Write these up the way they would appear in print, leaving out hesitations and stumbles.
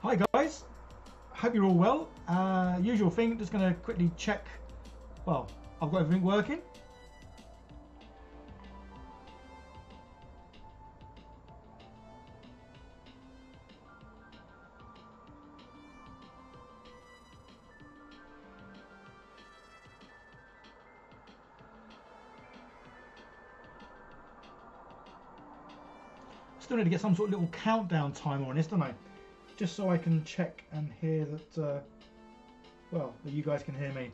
Hi guys, hope you're all well. Usual thing, just going to quickly check. Well, I've got everything working. Still need to get some sort of little countdown timer on this, don't I? Just so I can check and hear that, well, that you guys can hear me.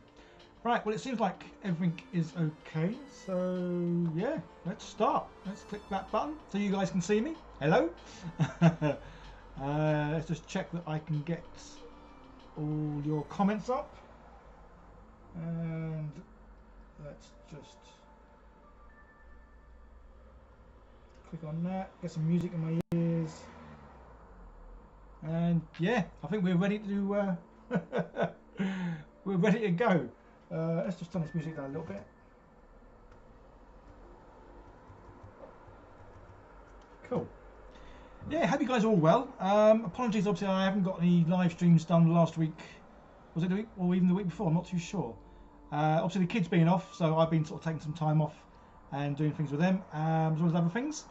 Right, well it seems like everything is okay, so yeah, let's start. Let's click that button so you guys can see me. Hello. Let's just check that I can get all your comments up. And let's just click on that, get some music in my ears. And yeah, I think we're ready to we're ready to go. Let's just turn this music down a little bit. Cool. Yeah, hope you guys are all well. Apologies, obviously I haven't got any live streams done last week. Was it the week or even the week before? I'm not too sure. Obviously the kids being off, so I've been sort of taking some time off and doing things with them, as well as other things.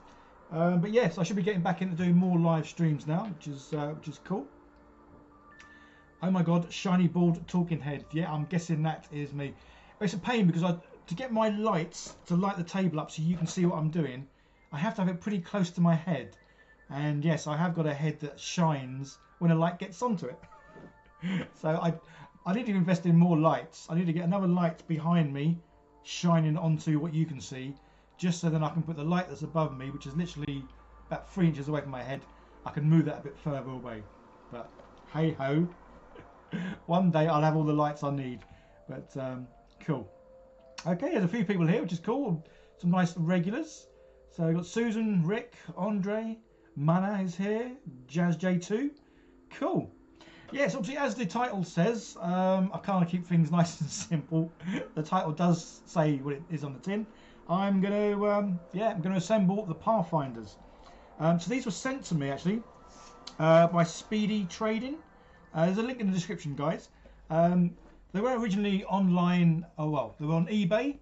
But yes, I should be getting back into doing more live streams now, which is cool. Oh my god, shiny bald talking head. Yeah, I'm guessing that is me. It's a pain because to get my lights to light the table up so you can see what I'm doing, I have to have it pretty close to my head. And yes, I have got a head that shines when a light gets onto it. So I need to invest in more lights. I need to get another light behind me shining onto what you can see, just so then I can put the light that's above me, which is literally about 3 inches away from my head, I can move that a bit further away. But hey ho, one day I'll have all the lights I need. But cool. Okay, there's a few people here, which is cool. Some nice regulars. So we've got Susan, Rick, Andre, Mana is here, Jazz J2. Cool. Yes, obviously, as the title says, I kind of keep things nice and simple. The title does say what it is on the tin. I'm going to assemble the Pathfinders. So these were sent to me actually by Speedy Trading. There's a link in the description, guys. They were originally online. Oh well, they were on eBay.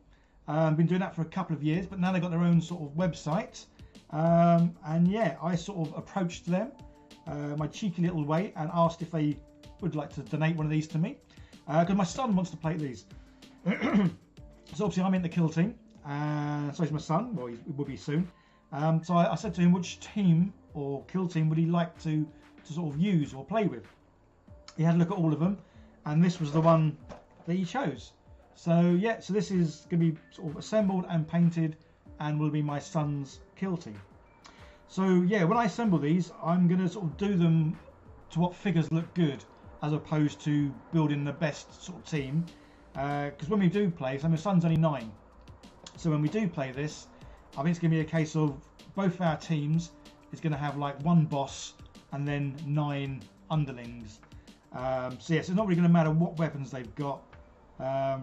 Been doing that for a couple of years, but now they've got their own sort of website. And yeah, I sort of approached them, my cheeky little way, and asked if they would like to donate one of these to me, because my son wants to play these. So obviously I'm in the kill team, and so is my son. Well, he will be soon. So I said to him which team or kill team would he like to sort of use or play with. He had a look at all of them, and this was the one that he chose. So yeah, so this is going to be sort of assembled and painted, and will be my son's kill team. So yeah, when I assemble these, I'm going to sort of do them to what figures look good, as opposed to building the best sort of team. Because when we do play, so my son's only 9, so when we do play this, I think it's going to be a case of both our teams is going to have like 1 boss and then 9 underlings. So yes, it's not really going to matter what weapons they've got. I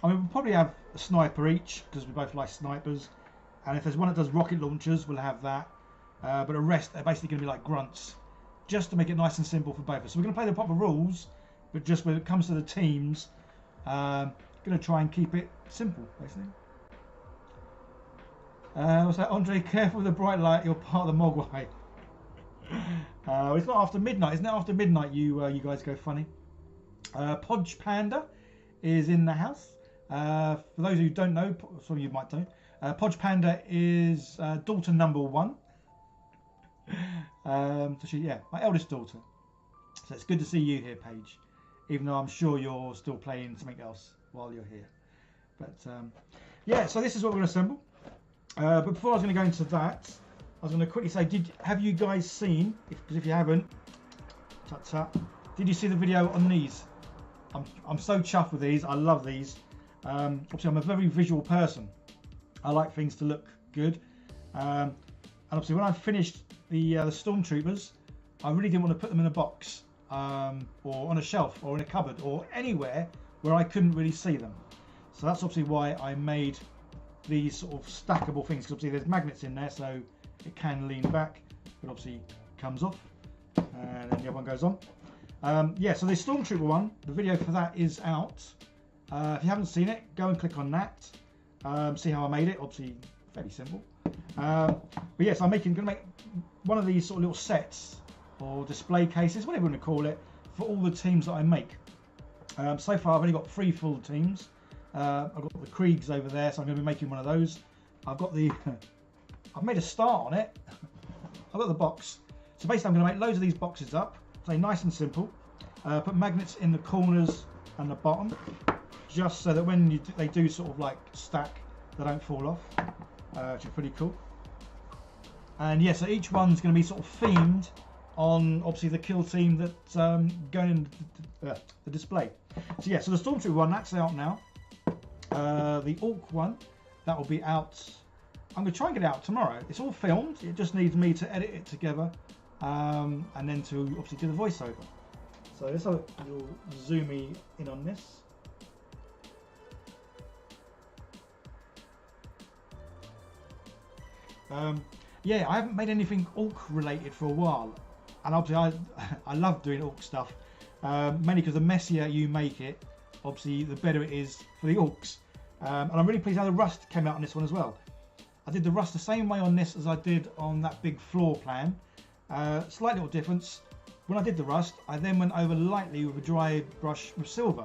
mean, we'll probably have a sniper each, because we both like snipers. And if there's one that does rocket launchers, we'll have that. But the rest are basically going to be like grunts, just to make it nice and simple for both of us. So we're going to play the proper rules, but just when it comes to the teams, going to try and keep it simple, basically. What's that, Andre? Careful with the bright light, you're part of the Mogwai. It's not after midnight, isn't it? After midnight, you guys go funny. Podge Panda is in the house. For those who don't know, some of you might know, Podge Panda is daughter number 1. So she, yeah, my eldest daughter. So it's good to see you here, Paige, even though I'm sure you're still playing something else while you're here. But yeah, so this is what we're going to assemble. But before I was going to go into that, I was going to quickly say, have you guys seen, because if you haven't, did you see the video on these? I'm so chuffed with these. I love these. Obviously I'm a very visual person. I like things to look good. And obviously when I finished the Stormtroopers, I really didn't want to put them in a box, or on a shelf, or in a cupboard, or anywhere where I couldn't really see them. So that's obviously why I made these sort of stackable things, because obviously there's magnets in there, so it can lean back, but obviously comes off, and then the other one goes on. Yeah, so the Stormtrooper one, the video for that is out. If you haven't seen it, go and click on that. See how I made it. Obviously, fairly simple. But yes, I'm going to make one of these sort of little sets or display cases, whatever you want to call it, for all the teams that I make. So far, I've only got 3 full teams. I've got the Kriegs over there, so I'm going to be making one of those. I've got the, I've made a start on it. I've got the box. So basically, I'm going to make loads of these boxes up. So nice and simple. Put magnets in the corners and the bottom, just so that when they do sort of like stack, they don't fall off, which is pretty cool. And yeah, so each one's going to be sort of themed on obviously the kill team that's going in the display. So yeah, so the Stormtrooper one, that's out now. The Orc one, that will be out. I'm going to try and get it out tomorrow. It's all filmed. It just needs me to edit it together, and then to obviously do the voiceover. So let's have a little zoomy in on this. Yeah, I haven't made anything Orc related for a while, and obviously I love doing Orc stuff, mainly because the messier you make it, obviously the better it is for the Orcs. And I'm really pleased how the rust came out on this one as well. I did the rust the same way on this as I did on that big floor plan. Slight little difference. When I did the rust, I then went over lightly with a dry brush with silver,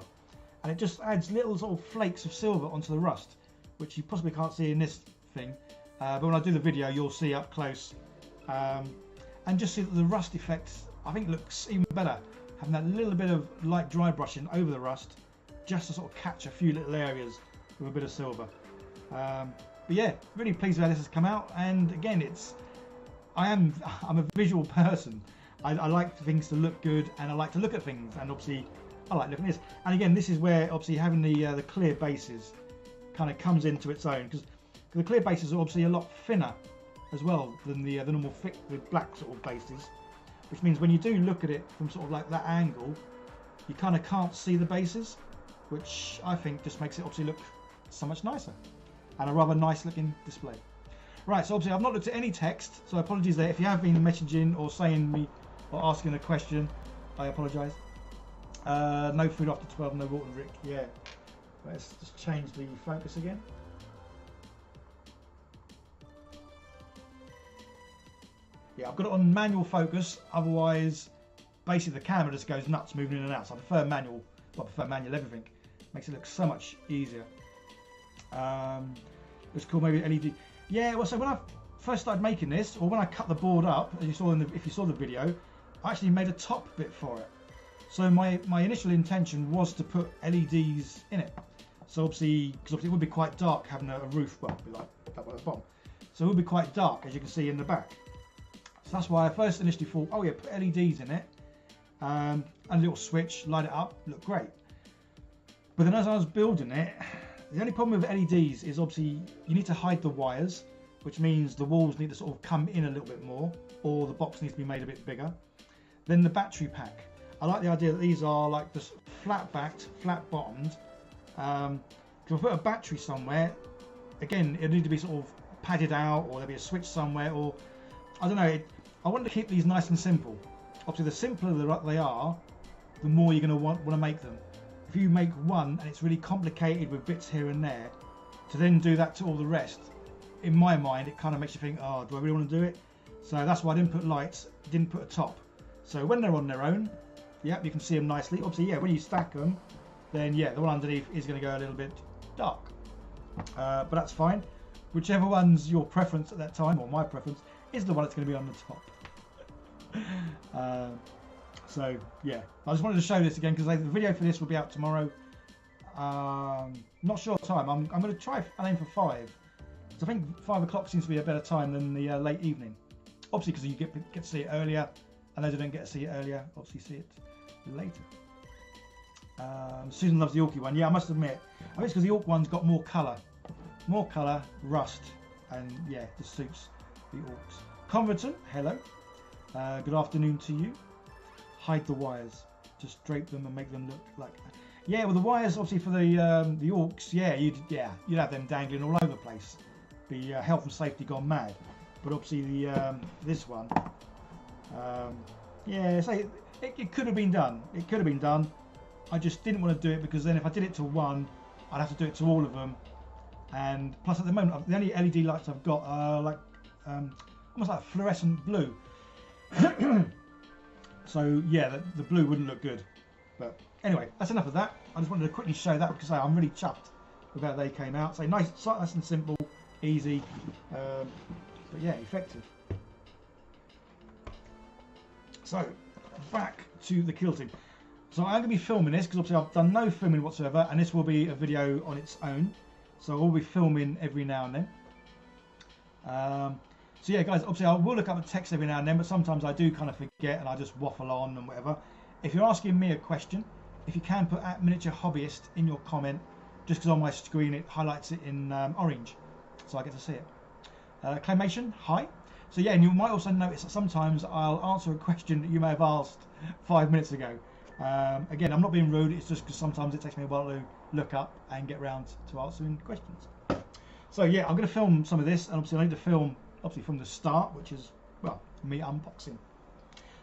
and it just adds little sort of flakes of silver onto the rust, which you possibly can't see in this thing. But when I do the video, you'll see up close, and just see that the rust effect, I think, looks even better, having that little bit of light dry brushing over the rust, just to sort of catch a few little areas with a bit of silver. But yeah, really pleased with how this has come out. And again, I'm a visual person. I like things to look good, and I like to look at things, and obviously I like looking at this. And again, this is where obviously having the clear bases kind of comes into its own, because the clear bases are obviously a lot thinner as well than the normal thick with black sort of bases, which means when you do look at it from sort of like that angle, you kind of can't see the bases, which I think just makes it obviously look so much nicer and a rather nice looking display. Right, so obviously I've not looked at any text, so apologies there. If you have been messaging or saying me or asking a question, I apologise. No food after 12, no water and drink. Yeah, let's just change the focus again. Yeah, I've got it on manual focus, otherwise basically the camera just goes nuts moving in and out. So I prefer manual, well, I prefer manual everything. Makes it look so much easier. It's cool, maybe LED. Yeah, well, so when I first started making this, or when I cut the board up, as you saw in the, if you saw the video, I actually made a top bit for it. So my initial intention was to put LEDs in it. So obviously, because obviously it would be quite dark having a roof, well, it'd be like that one at the bottom. So it would be quite dark, as you can see in the back. So that's why I first initially thought, oh yeah, put LEDs in it, and a little switch, light it up, look great. But then as I was building it, the only problem with LEDs is obviously you need to hide the wires, which means the walls need to sort of come in a little bit more, or the box needs to be made a bit bigger. Then the battery pack. I like the idea that these are like just flat backed, flat bottomed. Because if I put a battery somewhere, again, it need to be sort of padded out, or there'll be a switch somewhere, or I don't know. I want to keep these nice and simple. Obviously, the simpler they are, the more you're going to want to make them. If you make one and it's really complicated with bits here and there, to then do that to all the rest, in my mind, it kind of makes you think, oh, do I really want to do it? So that's why I didn't put lights, didn't put a top. So when they're on their own, yep, you can see them nicely. Obviously, yeah, when you stack them, then yeah, the one underneath is going to go a little bit dark. But that's fine. Whichever one's your preference at that time, or my preference, is the one that's going to be on the top. So yeah, I just wanted to show this again because the video for this will be out tomorrow. Not sure what time. I'm going to try and aim for 5. So I think 5 o'clock seems to be a better time than the late evening. Obviously, because you get to see it earlier, and those who don't get to see it earlier, obviously see it later. Susan loves the Orky one. Yeah, I must admit, I think it's because the Orc one's got more colour, rust, and yeah, this suits the Orcs. Converton, hello. Good afternoon to you. Hide the wires. Just drape them and make them look like that. Yeah, well, the wires obviously for the Orcs, yeah, you'd have them dangling all over the place. Be health and safety gone mad. But obviously the this one, yeah, say it could have been done. It could have been done. I just didn't want to do it because then if I did it to one, I'd have to do it to all of them. And plus, at the moment, the only LED lights I've got are like almost like fluorescent blue. So yeah, the blue wouldn't look good. But anyway, that's enough of that. I just wanted to quickly show that because I'm really chuffed with how they came out. So nice and simple, easy, but yeah, effective. So back to the kill team. So I'm going to be filming this because obviously I've done no filming whatsoever, and this will be a video on its own. So I'll be filming every now and then. So yeah, guys, obviously I will look up the text every now and then, but sometimes I do kind of forget and I just waffle on and whatever. If you're asking me a question, if you can put @miniature hobbyist in your comment, just because on my screen it highlights it in orange, so I get to see it. Claymation, hi. So yeah, and you might also notice that sometimes I'll answer a question that you may have asked 5 minutes ago. Again, I'm not being rude, it's just because sometimes it takes me a while to look up and get around to answering questions. So yeah, I'm going to film some of this, and obviously I need to film obviously from the start, which is, well, me unboxing.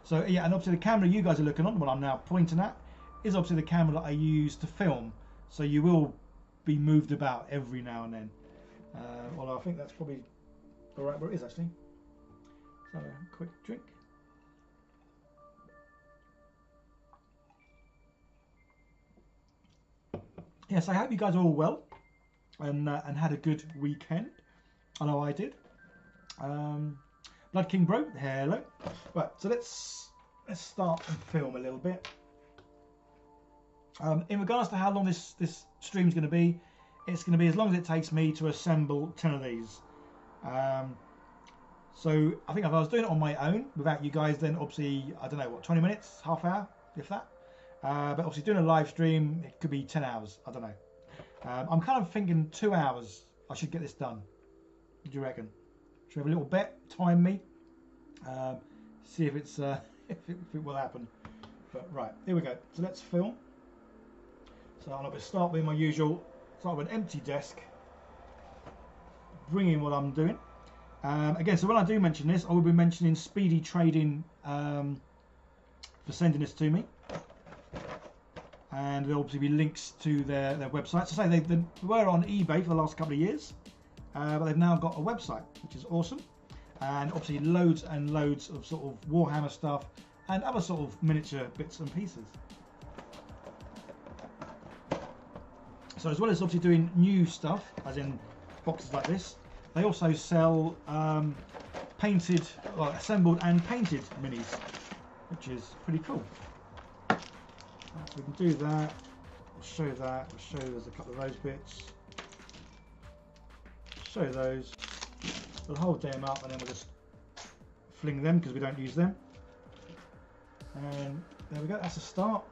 So yeah, and obviously the camera you guys are looking on, what I'm now pointing at, is obviously the camera that I use to film. So you will be moved about every now and then. Although I think that's probably alright where it is actually. So a quick drink. Yes, I hope you guys are all well and had a good weekend. I know I did. Blood King Bro, hello. Right, so let's start and film a little bit. In regards to how long this stream's going to be, it's going to be as long as it takes me to assemble 10 of these. So I think if I was doing it on my own without you guys, then obviously, I don't know, what, 20 minutes, half hour, if that. But obviously doing a live stream, it could be 10 hours, I don't know. I'm kind of thinking 2 hours I should get this done. What do you reckon? Should we have a little bet, time me, see if it's if it will happen. But right, here we go. So let's film. So I'm going to start with my usual, start with an empty desk, bring in what I'm doing. Again, so when I do mention this, I will be mentioning Speedy Trading for sending this to me. And there'll obviously be links to their website. So say they were on eBay for the last couple of years, but they've now got a website, which is awesome. And obviously loads and loads of sort of Warhammer stuff and other sort of miniature bits and pieces. So as well as obviously doing new stuff, as in boxes like this, they also sell painted, well, assembled and painted minis, which is pretty cool. So we can do that. We'll show that. We'll show there's a couple of those bits. Show those. We'll hold them up and then we'll just fling them because we don't use them. And there we go. That's a start.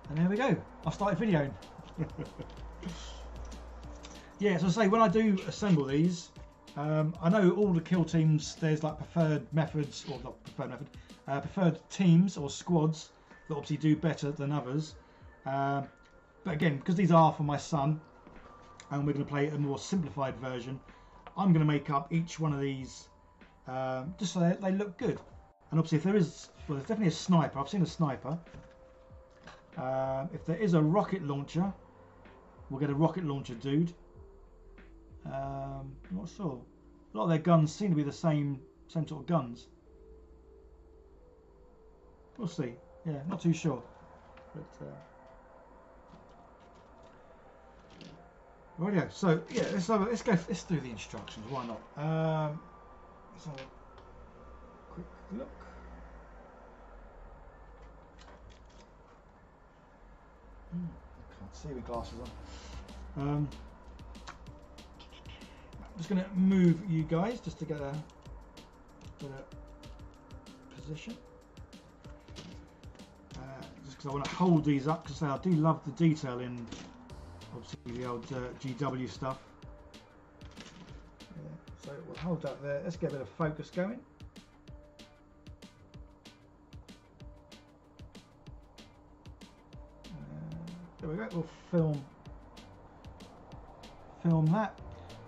And there we go. I started videoing. Yeah, so I say when I do assemble these, I know all the kill teams. There's like preferred methods, or not preferred method, preferred teams or squads that obviously do better than others. But again, because these are for my son, and we're going to play a more simplified version, I'm going to make up each one of these just so they look good. And obviously, if there is, well, there's definitely a sniper. I've seen a sniper. If there is a rocket launcher, we'll get a rocket launcher dude. I'm not sure. A lot of their guns seem to be the same sort of guns. We'll see. Yeah, not too sure. But rightio. So yeah, let's do the instructions. Why not? Let's have a quick look. I can't see with glasses on. I'm just going to move you guys just to get a better position. Just because I want to hold these up, because I do love the detail in obviously the old GW stuff. Yeah, so we'll hold that there. Let's get a bit of focus going. There we go. We'll film that.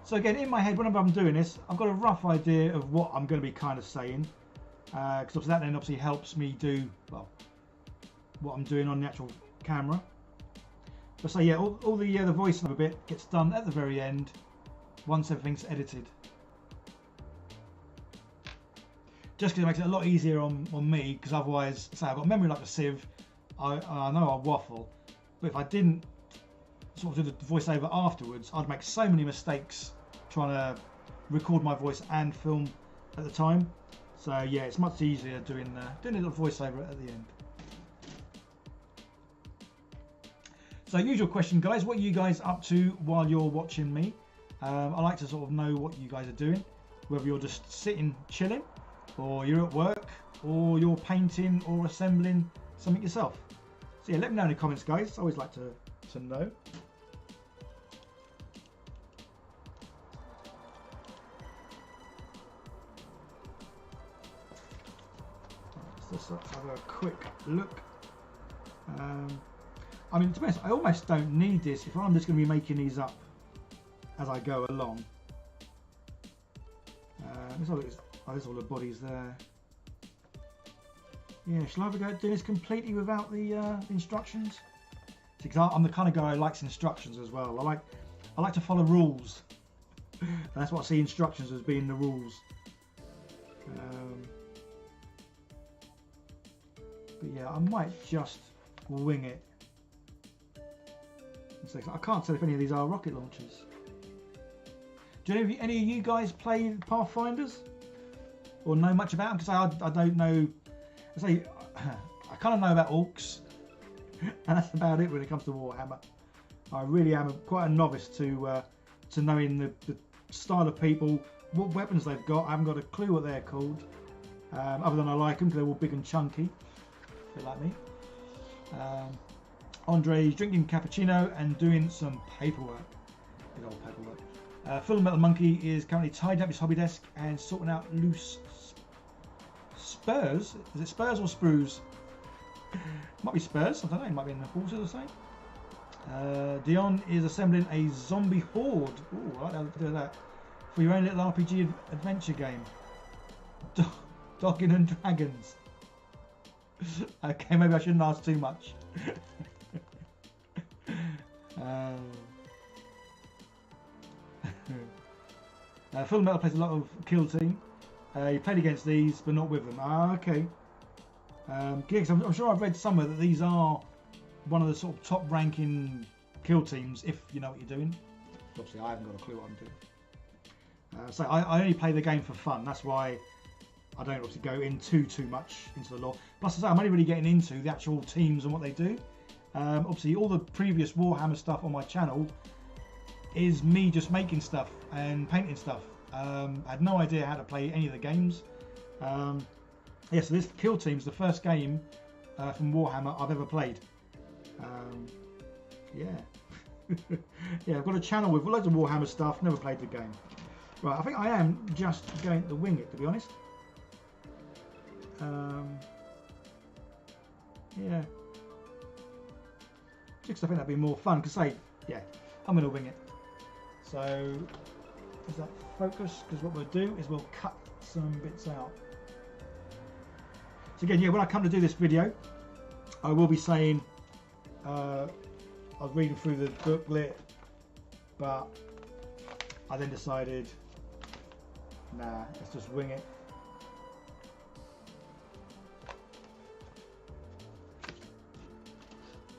So again, in my head, whenever I'm doing this, I've got a rough idea of what I'm going to be kind of saying. Because that then obviously helps me do, well, what I'm doing on the actual camera. But so yeah, all the voiceover bit gets done at the very end once everything's edited. Just because it makes it a lot easier on me, because otherwise, say I've got memory like a sieve, I know I'll waffle, but if I didn't sort of do the voiceover afterwards, I'd make so many mistakes trying to record my voice and film at the time. So yeah, it's much easier doing a little voiceover at the end. So usual question, guys, what are you guys up to while you're watching me? I like to sort of know what you guys are doing, whether you're just sitting chilling, or you're at work, or you're painting or assembling something yourself. So yeah, let me know in the comments, guys. I always like to know. Let's have a quick look. I mean, to be honest, I almost don't need this if I'm just going to be making these up as I go along. There's all the bodies there. Yeah, shall I ever go doing this completely without the instructions? Because I'm the kind of guy who likes instructions as well. I like to follow rules. And that's what I see instructions as being the rules. But yeah, I might just wing it. I can't tell if any of these are rocket launchers. Do any of you guys play Pathfinders? Or know much about them? Because I don't know. I kind of know about orcs. And that's about it when it comes to Warhammer. I really am quite a novice to knowing the style of people, what weapons they've got. I haven't got a clue what they're called. Other than I like them because they're all big and chunky. A bit like me. Andre's drinking cappuccino and doing some paperwork. Big old paperwork. Full Metal Monkey is currently tidying up his hobby desk and sorting out loose spurs. Is it spurs or sprues? Might be spurs. I don't know. It might be in the horses or something. Dion is assembling a zombie horde. Ooh, I like how to do that. For your own little RPG adventure game. Dogging and Dragons. Okay, maybe I shouldn't ask too much. Full Metal plays a lot of Kill Team. You played against these, but not with them. Okay. Gigs, I'm sure I've read somewhere that these are one of the sort of top ranking kill teams, if you know what you're doing. Obviously, I haven't got a clue what I'm doing. So I only play the game for fun. That's why I don't obviously go in too much into the lore. Plus, as I say, I'm only really getting into the actual teams and what they do. Obviously, all the previous Warhammer stuff on my channel is me just making stuff and painting stuff. I had no idea how to play any of the games. Yeah, so this Kill Team's the first game from Warhammer I've ever played. Yeah. Yeah, I've got a channel with loads of Warhammer stuff, never played the game. Right, I think I am just going to wing it, to be honest. Yeah. Just I think that'd be more fun, because yeah, I'm going to wing it. So, is that focus? Because what we'll do is we'll cut some bits out. So again, yeah, when I come to do this video, I will be saying, I was reading through the booklet, but I then decided, nah, let's just wing it.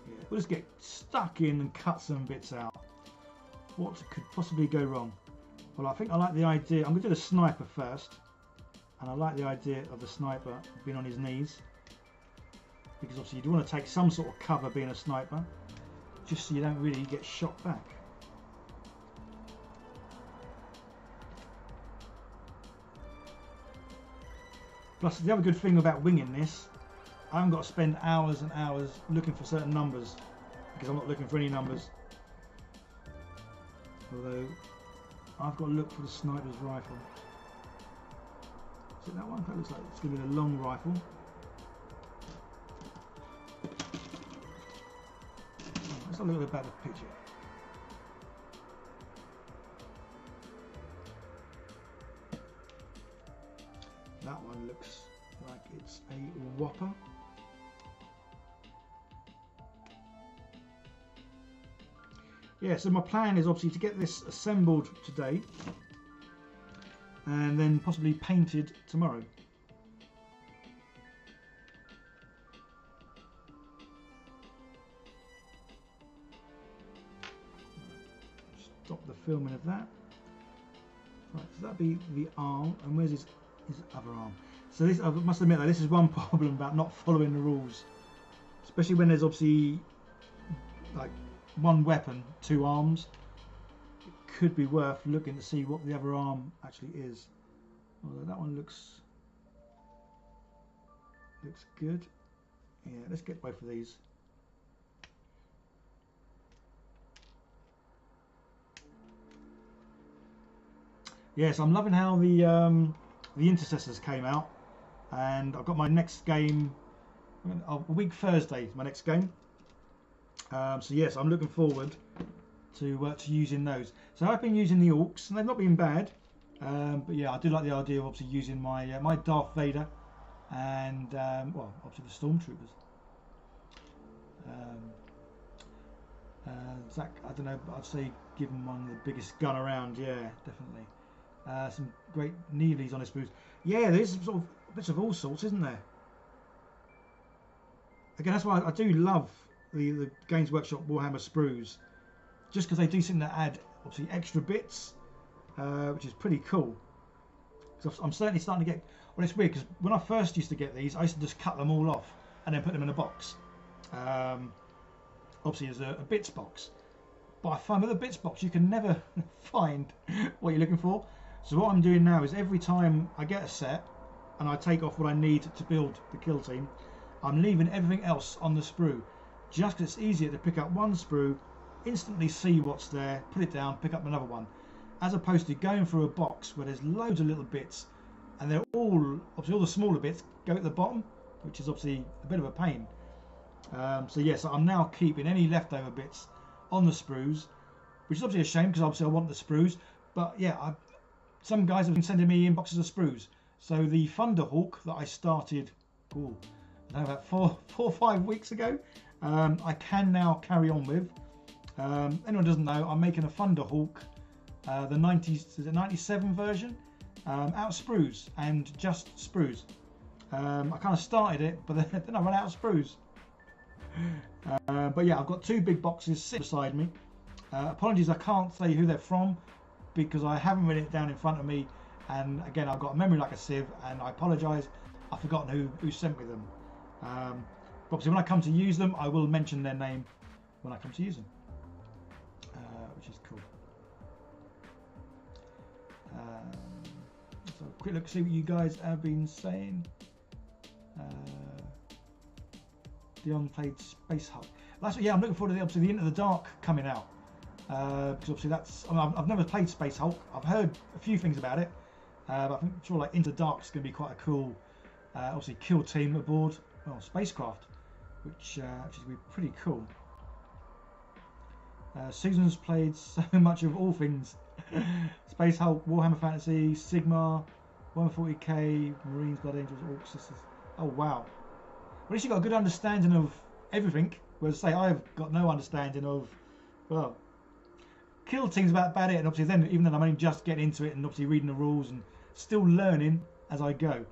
Yeah, we'll just get stuck in and cut some bits out. What could possibly go wrong? Well, I think I like the idea. I'm going to do the sniper first. And I like the idea of the sniper being on his knees. Because obviously you do want to take some sort of cover being a sniper. Just so you don't really get shot back. Plus the other good thing about winging this, I haven't got to spend hours and hours looking for certain numbers. Because I'm not looking for any numbers. Although, I've got to look for the sniper's rifle. Is it that one? That looks like it's going to be the long rifle. Let's have a look at the picture. That one looks like It's a whopper. Yeah, so my plan is obviously to get this assembled today and then possibly painted tomorrow. Stop the filming of that. Right, so that'd be the arm, and where's his other arm? So this, I must admit that this is one problem about not following the rules, especially when there's obviously like one weapon, two arms. It could be worth looking to see what the other arm actually is. Although that one looks good. Yeah, let's get both of these. Yes, I'm loving how the intercessors came out, and I've got my next game a week Thursday. My next game. So yes, I'm looking forward to using those. So I've been using the orcs, and they've not been bad. But yeah, I do like the idea of obviously using my my Darth Vader, and well, obviously the Stormtroopers. Zach, I don't know, but I'd say give him one of the biggest gun around. Yeah, definitely. Some great Neelys on his Sprues. Yeah, there's sort of bits of all sorts, isn't there? Again, that's why I do love the Games Workshop Warhammer Sprues, just because they do seem to add obviously extra bits, which is pretty cool. Because I'm certainly starting to get. Well, it's weird because when I first used to get these, I used to just cut them all off and then put them in a box. Obviously, as a bits box. But I find with a bits box, you can never find what you're looking for. So what I'm doing now is every time I get a set and I take off what I need to build the kill team, I'm leaving everything else on the sprue, just because it's easier to pick up one sprue, instantly see what's there, put it down, pick up another one, as opposed to going through a box where there's loads of little bits, and they're all obviously all the smaller bits go at the bottom, which is obviously a bit of a pain. So yes, I'm now keeping any leftover bits on the sprues, which is obviously a shame because obviously I want the sprues. But yeah, some guys have been sending me in boxes of sprues. So the Thunderhawk that I started, I don't know, about four or 5 weeks ago, I can now carry on with. Anyone doesn't know, I'm making a Thunderhawk, the 90s, is it 97 version, out of sprues and just sprues. I kind of started it, but then I ran out of sprues. But yeah, I've got two big boxes sitting beside me. Apologies, I can't say who they're from because I haven't written it down in front of me, and again, I've got a memory like a sieve, and I apologise, I've forgotten who sent me them. But obviously when I come to use them, I will mention their name when I come to use them, which is cool. So a quick look, see what you guys have been saying. The unplayed Space Hulk. That's what, yeah, I'm looking forward to obviously the Into the Dark coming out. Because obviously that's, I mean, I've never played Space Hulk. I've heard a few things about it. But I'm sure like Into the Dark is going to be quite a cool, obviously kill team aboard, well, spacecraft, which is going to be pretty cool. Susan's played so much of all things. Space Hulk, Warhammer Fantasy, Sigmar, 140k, Marines, Blood Angels, Orc Sisters. Oh wow. Well, at least you've got a good understanding of everything, whereas say I've got no understanding of, well, kill team's about it, and obviously then even then I'm only just getting into it and obviously reading the rules and still learning as I go.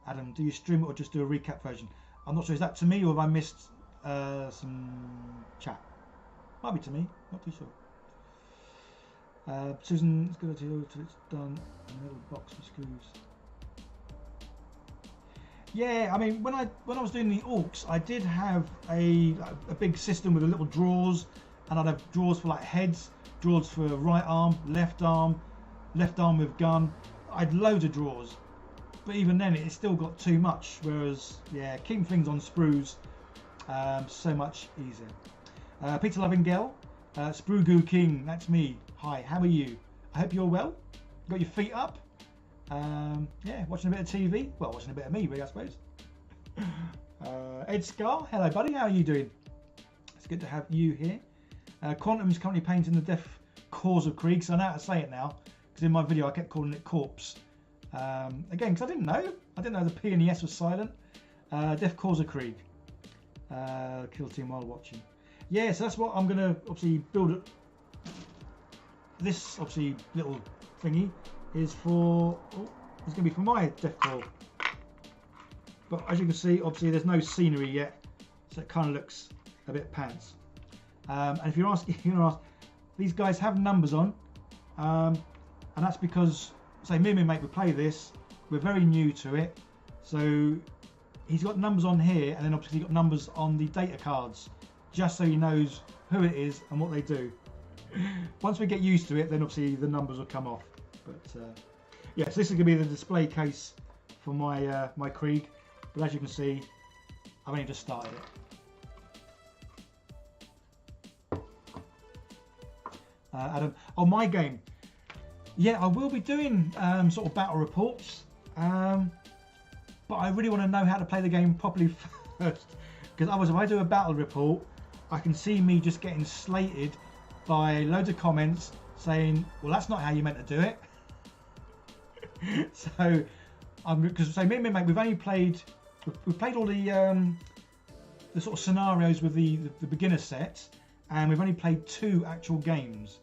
Adam, do you stream it or just do a recap version? I'm not sure, is that to me or have I missed some chat? Might be to me, not too sure. Susan, it's good until it's done in a little box with screws. Yeah, I mean, when I was doing the orcs, I did have a big system with a little drawers, and I'd have drawers for like heads, drawers for right arm with gun. I had loads of drawers, but even then it still got too much. Whereas, yeah, keeping things on sprues, so much easier. Peter Lovingell, Sprue Goo King, that's me. Hi, how are you? I hope you're well. Got your feet up? Yeah, watching a bit of TV. Well, watching a bit of me, really, I suppose. Ed Scar, hello buddy, how are you doing? It's good to have you here. Quantum's currently painting the Death Cause of Krieg, so I know how to say it now, because in my video I kept calling it Corpse. Again, because I didn't know the P and the S was silent. Def Cause of Krieg. Kill team while watching. Yeah, so that's what I'm going to obviously build. This obviously little thingy is for, it's going to be for my Def Corps. But as you can see, obviously there's no scenery yet, so it kind of looks a bit pants. And if you're asking, these guys have numbers on, and that's because, say, me and my mate, we play this, we're very new to it, so he's got numbers on here, and then obviously he's got numbers on the data cards, just so he knows who it is and what they do. Once we get used to it, then obviously the numbers will come off. But yeah, so this is going to be the display case for my my Krieg, but as you can see, I've only just started it. Adam, on my game, yeah, I will be doing sort of battle reports, but I really want to know how to play the game properly first, because otherwise if I do a battle report, I can see me just getting slated by loads of comments saying, well, that's not how you meant to do it. So because say me and my mate, we've played all the sort of scenarios with the beginner sets, and we've only played 2 actual games.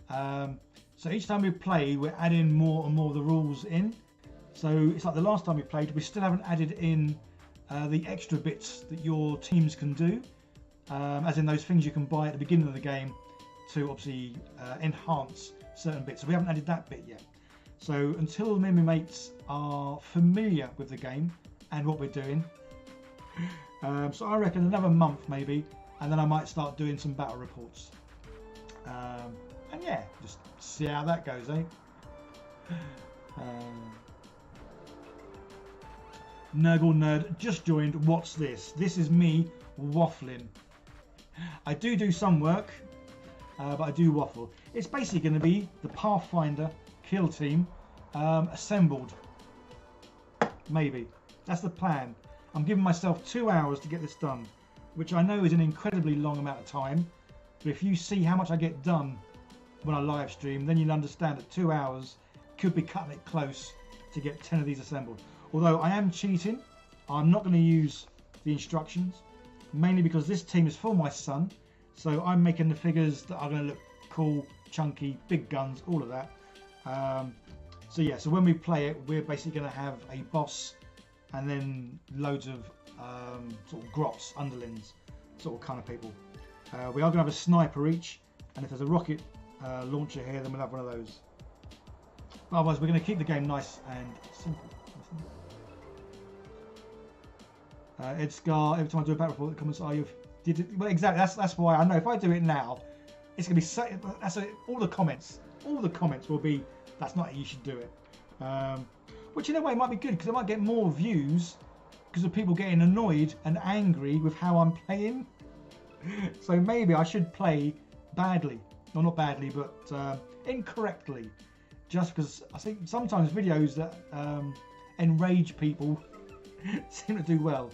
So each time we play, we're adding more and more of the rules in. So it's like the last time we played, we still haven't added in the extra bits that your teams can do, as in those things you can buy at the beginning of the game to obviously enhance certain bits. So we haven't added that bit yet. So until me and my mates are familiar with the game and what we're doing, so I reckon another month maybe, and then I might start doing some battle reports. And yeah, just see how that goes, eh? Nurgle Nerd just joined. What's this? This is me waffling. I do some work, but I do waffle. It's basically going to be the Pathfinder kill team assembled. Maybe. That's the plan. I'm giving myself 2 hours to get this done, which I know is an incredibly long amount of time. But if you see how much I get done when I live stream, then you'll understand that 2 hours could be cutting it close to get 10 of these assembled. Although I am cheating, I'm not going to use the instructions, mainly because this team is for my son, so I'm making the figures that are going to look cool, chunky, big guns, all of that. So yeah, so when we play it, we're basically going to have a boss and then loads of sort of grots, underlings, sort of kind of people. We are going to have a sniper each, and if there's a rocket launcher here, then we'll have one of those. But otherwise, we're going to keep the game nice and simple. Ed Scar, every time I do a battle report, the comments are you did it well. Exactly. That's why I know if I do it now, it's going to be so. All the comments will be that's not how you should do it. Which in a way might be good because I might get more views because of people getting annoyed and angry with how I'm playing. So maybe I should play badly, well, not badly, but incorrectly, just because I think sometimes videos that enrage people seem to do well.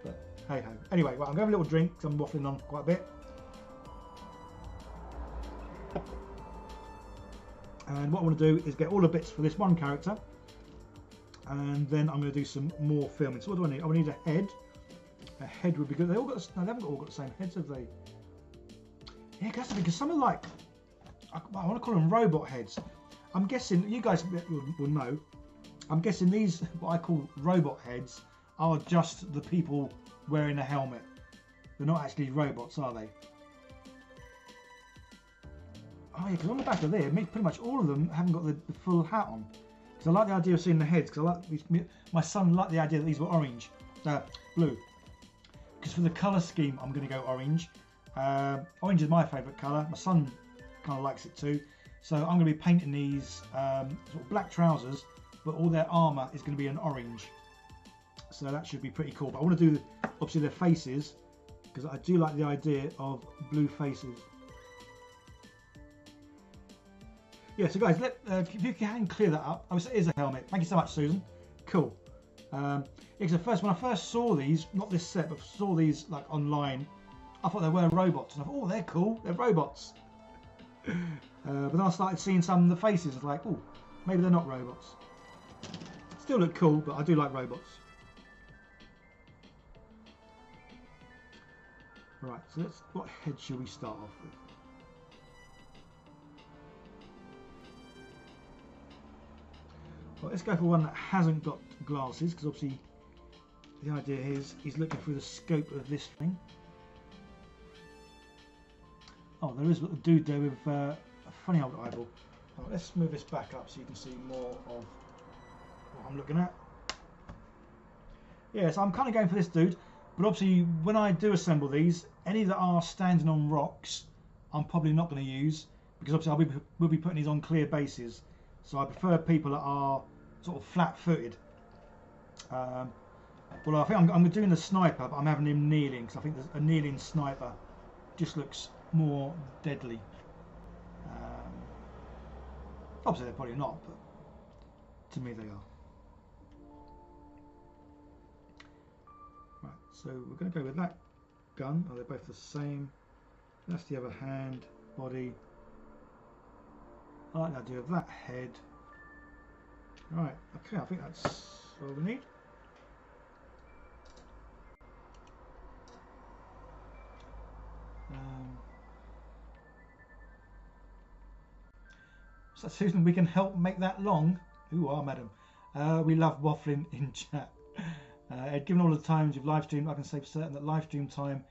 But hey ho. Anyway, well, I'm going to have a little drink because I'm waffling on quite a bit. And what I want to do is get all the bits for this one character, and then I'm going to do some more filming. So what do I need? I need a head. A head would be good. They all got. No, they haven't all got the same heads, have they? Yeah, because some are like, I want to call them robot heads. I'm guessing you guys will know. I'm guessing these, what I call robot heads, are just the people wearing a helmet. They're not actually robots, are they? Oh yeah, because on the back of there, pretty much all of them haven't got the full hat on. Because I like the idea of seeing the heads. Because I like these, my son liked the idea that these were orange, blue. Because for the colour scheme, I'm going to go orange. Orange is my favourite colour. My son kind of likes it too. So I'm going to be painting these sort of black trousers, but all their armour is going to be an orange. So that should be pretty cool. But I want to do obviously their faces, because I do like the idea of blue faces. Yeah, so guys, if you can clear that up. Oh, it is a helmet. Thank you so much, Susan. Cool. Yeah, because when I first saw these, not this set, but saw these like online, I thought they were robots, and I thought, oh, they're cool, they're robots. But then I started seeing some of the faces, like, oh, maybe they're not robots. Still look cool, but I do like robots. Right, so what head should we start off with? Well, let's go for one that hasn't got glasses, because obviously the idea is he's looking through the scope of this thing. Oh, there is a dude there with a funny old eyeball. Right, let's move this back up so you can see more of what I'm looking at. Yeah, so I'm kind of going for this dude, but obviously when I do assemble these, any that are standing on rocks, I'm probably not going to use, because obviously we'll be putting these on clear bases. So I prefer people that are sort of flat-footed. Well, I think I'm doing the sniper, but I'm having him kneeling, because I think a kneeling sniper just looks more deadly. Obviously they're probably not, but to me they are. Right, so we're going to go with that gun. Oh, they're both the same. That's the other hand, body. I like the idea of that head. Right, okay, I think that's all we need. So Susan, we can help make that long. Who are, madam? We love waffling in chat. Given all the times you've live streamed, I can say for certain that live stream time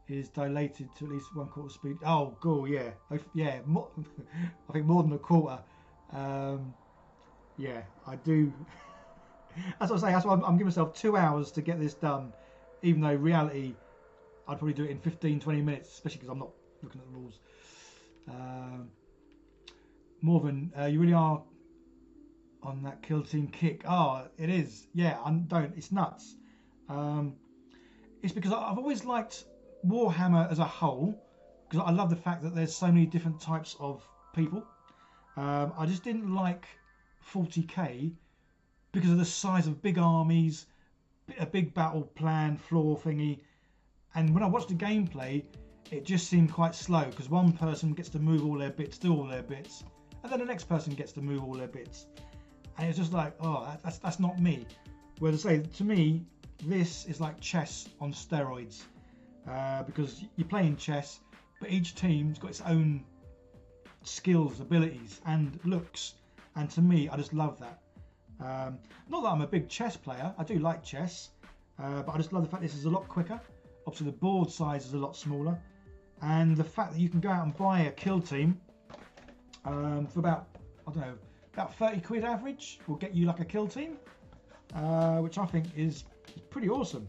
is dilated to at least 1/4 speed. Oh, cool, yeah. Yeah, more, I think more than a quarter. Yeah, I do. That's what I say. That's why I'm giving myself 2 hours to get this done, even though in reality I'd probably do it in 15-20 minutes, especially because I'm not looking at the rules. Morven, you really are on that kill team kick. Oh, it is. Yeah, it's nuts. It's because I've always liked Warhammer as a whole, because I love the fact that there's so many different types of people. I just didn't like 40k because of the size of big armies, a big battle plan, floor thingy, and when I watched the gameplay, it just seemed quite slow because one person gets to move all their bits, do all their bits, and then the next person gets to move all their bits, and it's just like, oh, that's not me. Whereas I say, to me, this is like chess on steroids, because you're playing chess, but each team's got its own skills, abilities, and looks, and to me, I just love that. Not that I'm a big chess player, I do like chess, but I just love the fact this is a lot quicker. Obviously, the board size is a lot smaller, and the fact that you can go out and buy a kill team for about, I don't know, about 30 quid average will get you like a kill team, which I think is pretty awesome.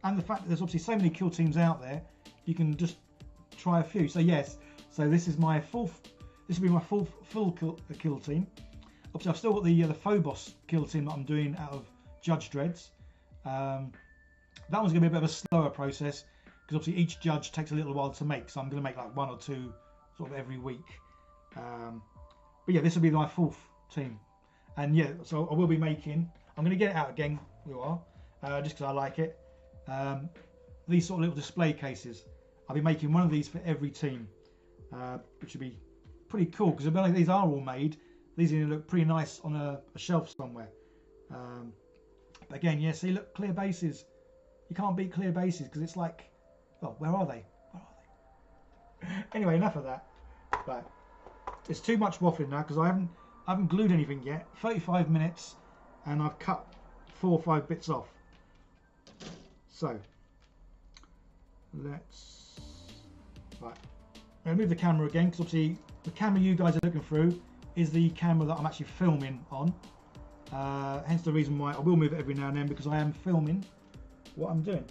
And the fact that there's obviously so many kill teams out there, you can just try a few. So yes, so this is my this will be my full kill team. Obviously, I've still got the Phobos kill team that I'm doing out of Judge Dreads. That one's going to be a bit of a slower process because obviously each judge takes a little while to make. So I'm going to make like 1 or 2 sort of every week. But yeah, this will be my 4th team. And yeah, so I will be making, I'm going to get it out again, just because I like it. These sort of little display cases. I'll be making one of these for every team, which would be pretty cool because when these are all made, these are going to look pretty nice on a shelf somewhere. But again, yeah, see, look, clear bases. You can't beat clear bases because it's like, well, where are they? Where are they? Anyway, enough of that. Right. It's too much waffling now because I haven't glued anything yet. 35 minutes, and I've cut 4 or 5 bits off. So let's move the camera again because obviously the camera you guys are looking through is the camera that I'm actually filming on. Hence the reason why I will move it every now and then, because I am filming what I'm doing.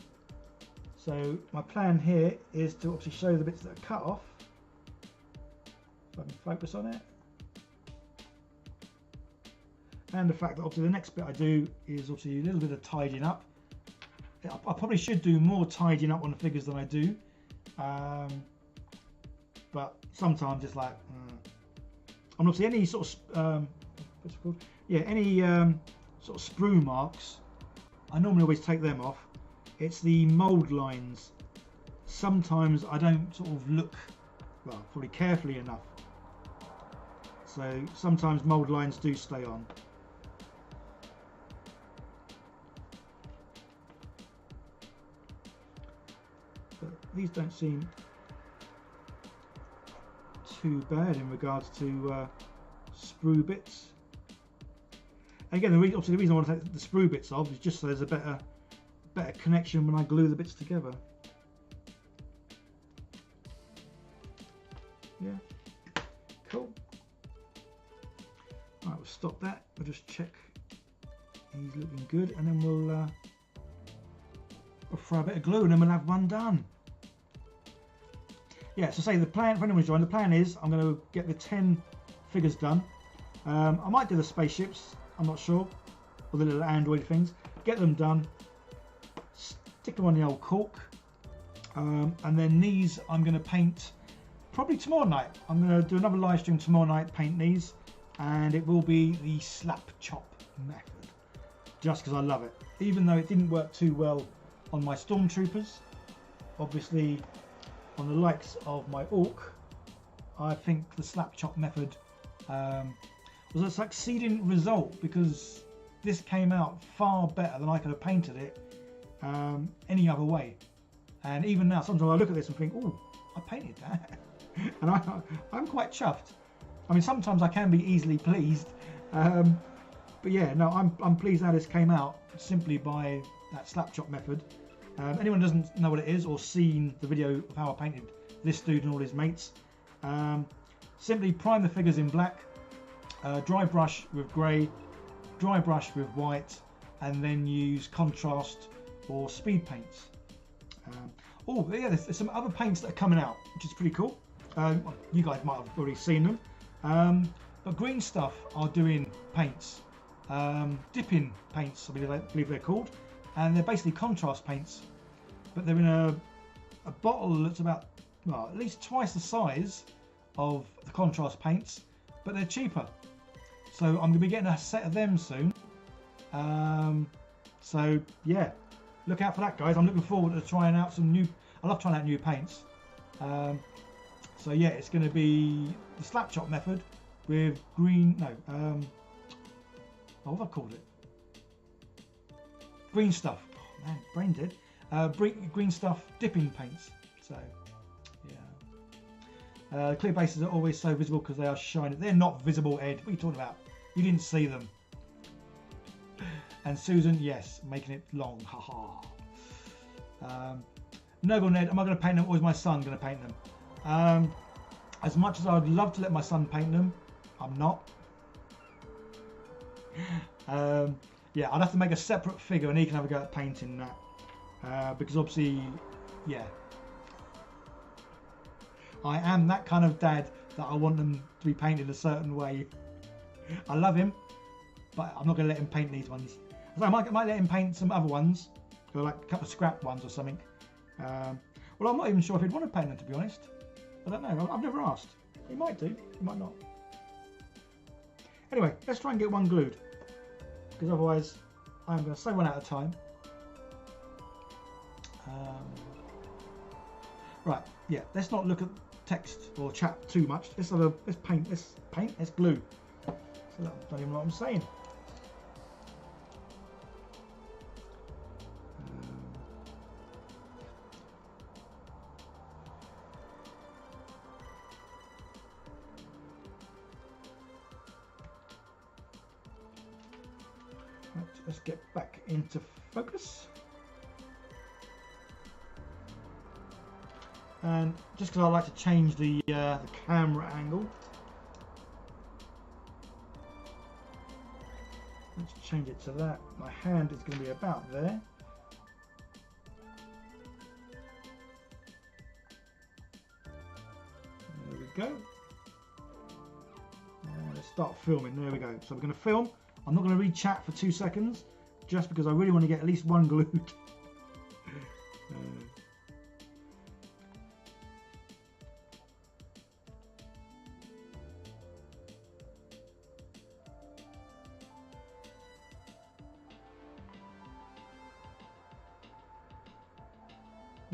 So my plan here is to obviously show the bits that are cut off. If I can focus on it. And the fact that obviously the next bit I do is obviously a little bit of tidying up. I probably should do more tidying up on the figures than I do. But sometimes it's like, and obviously any sort of, what's it called? Yeah, any sort of sprue marks, I normally always take them off. It's the mould lines sometimes I don't sort of look, well, probably carefully enough. So sometimes mould lines do stay on. But these don't seem too bad in regards to sprue bits. Again, obviously the reason I want to take the sprue bits off is just so there's a better connection when I glue the bits together. Yeah, cool. Alright, we'll stop that. We'll just check he's looking good, and then we'll throw a bit of glue, and then we'll have one done. Yeah, so say the plan, for anyone who's joined, the plan is I'm going to get the 10 figures done. I might do the spaceships, I'm not sure, or the little android things. Get them done, stick them on the old cork, and then these I'm going to paint probably tomorrow night. I'm going to do another live stream tomorrow night, paint these, and it will be the slap chop method, just because I love it. Even though it didn't work too well on my stormtroopers, obviously on the likes of my orc, I think the slap chop method was a succeeding result, because this came out far better than I could have painted it any other way. And even now, sometimes I look at this and think, oh, I painted that. And I'm quite chuffed. I mean, sometimes I can be easily pleased, but yeah, no, I'm pleased how this came out simply by that slap chop method. Anyone who doesn't know what it is or seen the video of how I painted this dude and all his mates, simply prime the figures in black, dry brush with grey, dry brush with white, and then use contrast or speed paints. Oh yeah, there's some other paints that are coming out, which is pretty cool. You guys might have already seen them, but Green Stuff are doing paints, dipping paints, I believe they're called, and they're basically contrast paints, but they're in a bottle that's about, well, at least twice the size of the contrast paints, but they're cheaper. So I'm going to be getting a set of them soon. So yeah, look out for that, guys. I'm looking forward to trying out some new, I love trying out new paints. So yeah, it's going to be the slap chop method with green, oh, what have I called it? Green Stuff. Oh man, brain dead. Green Stuff dipping paints. So yeah. Clear bases are always so visible because they are shiny. They're not visible, Ed. What are you talking about? You didn't see them. And Susan, yes, making it long. Haha. Noble Ned, am I going to paint them, or is my son going to paint them? As much as I would love to let my son paint them, I'm not. Yeah, I'd have to make a separate figure and he can have a go at painting that. Because obviously, yeah, I am that kind of dad that I want them to be painted a certain way. I love him, but I'm not going to let him paint these ones. So I might let him paint some other ones, or like a couple of scrap ones or something. Well, I'm not even sure if he'd want to paint them, to be honest. I don't know. I've never asked. He might do. He might not. Anyway, let's try and get one glued, because otherwise I'm going to say one at a time. Right. Yeah. Let's not look at text or chat too much. Let's paint. Let's glue. So I don't even know what I'm saying. Right, let's get back into focus. And just because I like to change the camera angle, let's change it to that. My hand is going to be about there. There we go. And let's start filming. There we go. So we're going to film. I'm not going to read chat for 2 seconds, just because I really want to get at least one glued.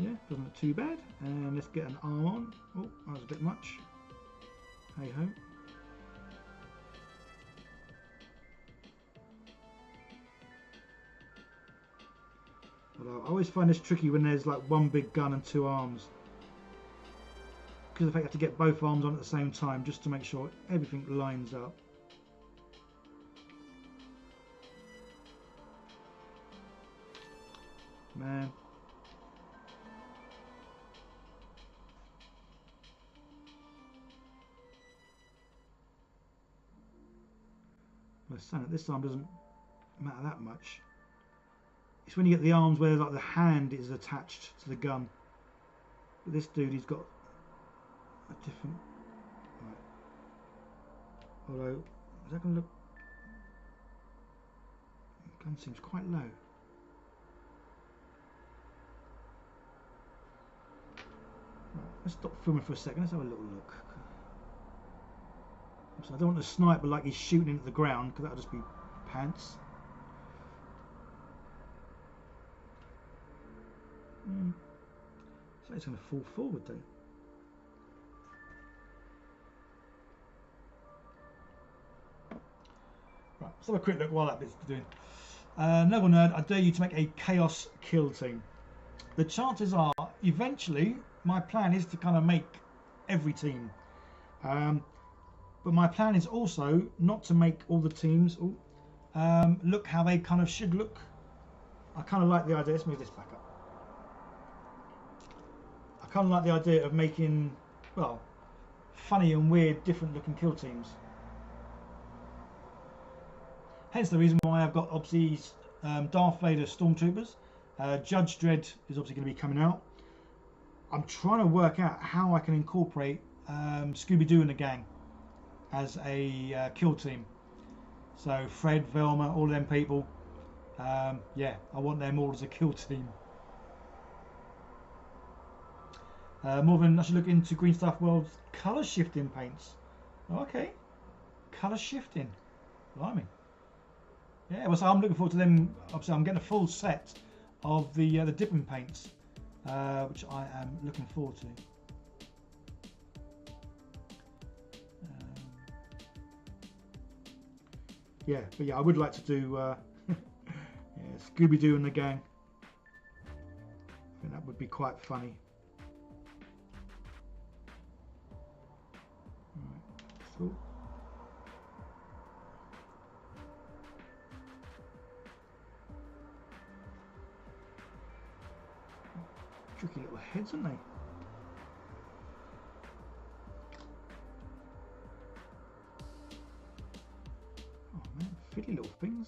Yeah, doesn't look too bad. And let's get an arm on. Oh, that was a bit much. Hey ho. Although I always find this tricky when there's like one big gun and two arms. Because of the fact you have to get both arms on at the same time just to make sure everything lines up. Man. Well, saying that this arm doesn't matter that much. It's when you get the arms where like the hand is attached to the gun. But this dude, he's got a different. Right. Although, is that going to look? The gun seems quite low. Right, let's stop filming for a second. Let's have a little look. So I don't want to snipe, but like he's shooting into the ground, because that'll just be pants. So it's going to fall forward then. Right, let's have a quick look while that bit's doing. Noble Nerd, I dare you to make a chaos kill team. The chances are, eventually, my plan is to kind of make every team. But my plan is also not to make all the teams look how they kind of should look. I kind of like the idea. Let's move this back up. I kind of like the idea of making, well, funny and weird, different looking kill teams. Hence the reason why I've got obviously Darth Vader Stormtroopers. Judge Dredd is obviously going to be coming out. I'm trying to work out how I can incorporate Scooby-Doo and the gang as a kill team. So Fred, Velma, all of them people. Yeah, I want them all as a kill team. Morven, I should look into Green Stuff World's colour shifting paints. Okay, colour shifting. Blimey. Yeah, well, so I'm looking forward to them. Obviously, I'm getting a full set of the dipping paints, which I am looking forward to. Yeah, but yeah, I would like to do yeah, Scooby-Doo and the gang. I think that would be quite funny. Right, so. Tricky little heads, aren't they? Oh man, fiddly little things.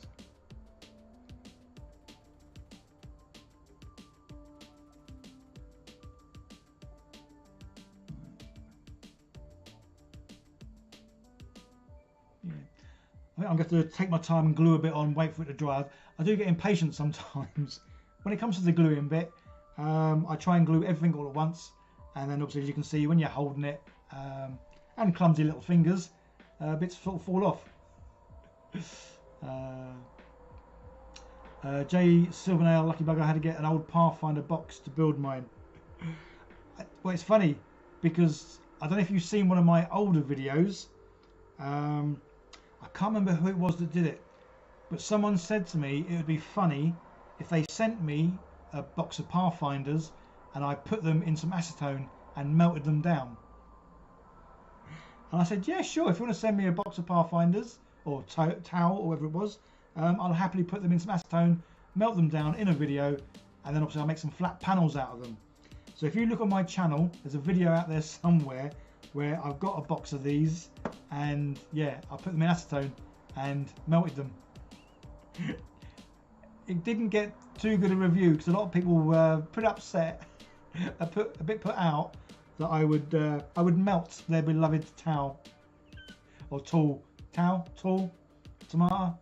Yeah, I think I'm going to have to take my time and glue a bit on, wait for it to dry. I do get impatient sometimes. When it comes to the gluing bit, I try and glue everything all at once, and then obviously as you can see when you're holding it, and clumsy little fingers, bits fall off. Jay Silvernail, Lucky Bugger, had to get an old Pathfinder box to build mine. Well, it's funny because I don't know if you've seen one of my older videos. I can't remember who it was that did it, but someone said to me it would be funny if they sent me a box of Pathfinders and I put them in some acetone and melted them down. And I said, yeah, sure, if you want to send me a box of Pathfinders or towel or whatever it was, I'll happily put them in some acetone, melt them down in a video, and then obviously I'll make some flat panels out of them. So if you look on my channel, there's a video out there somewhere where I've got a box of these, and yeah, I put them in acetone and melted them. It didn't get too good a review because a lot of people were pretty upset, a bit put out that I would melt their beloved towel or tool, tomato.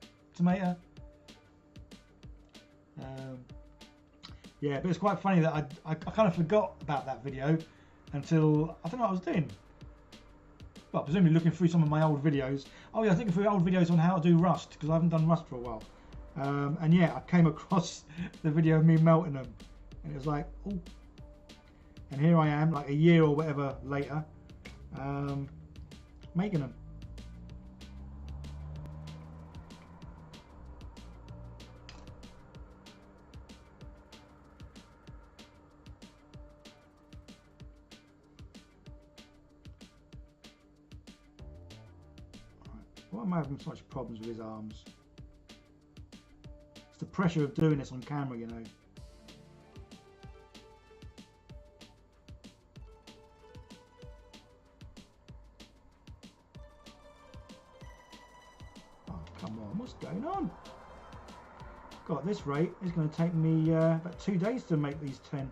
Yeah, but it's quite funny that I kind of forgot about that video until I don't know what I was doing. Well, presumably looking through some of my old videos. Oh yeah, I think through old videos on how to do Rust because I haven't done Rust for a while. And yeah, I came across the video of me melting them, and it was like, oh, And here I am, like a year or whatever later, making them. Why am I having such problems with his arms? It's the pressure of doing this on camera, you know. Oh, come on, what's going on? God, at this rate, it's going to take me about 2 days to make these 10.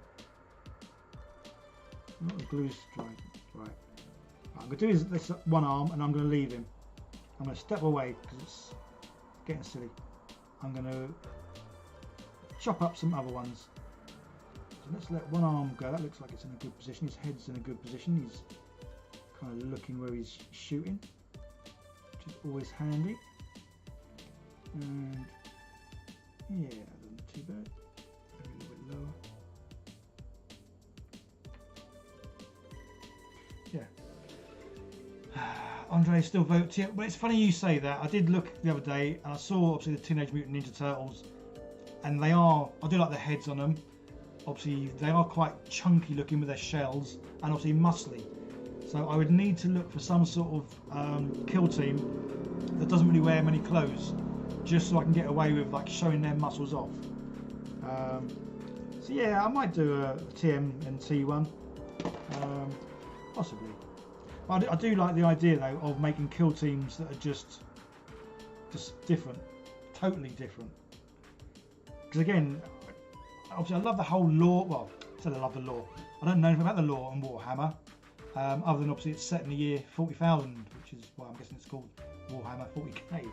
Not the glue strike. Right. I'm going to do this one arm and I'm going to leave him. I'm going to step away because it's getting silly. I'm going to chop up some other ones. So let's let one arm go. That looks like it's in a good position. His head's in a good position. He's kind of looking where he's shooting, which is always handy. And yeah, not too bad. Maybe a little bit lower. Yeah. Andre still votes. Yeah, but it's funny you say that. I did look the other day and I saw obviously the Teenage Mutant Ninja Turtles, and they are, I do like the heads on them. Obviously they are quite chunky looking with their shells and obviously muscly. So I would need to look for some sort of kill team that doesn't really wear many clothes, just so I can get away with like showing their muscles off. So yeah, I might do a TM and T1, possibly. I do like the idea though of making kill teams that are just different, totally different. Because again, obviously I love the whole lore. Well, I said I love the lore. I don't know anything about the lore on Warhammer, other than obviously it's set in the year 40,000, which is why I'm guessing it's called Warhammer 40k.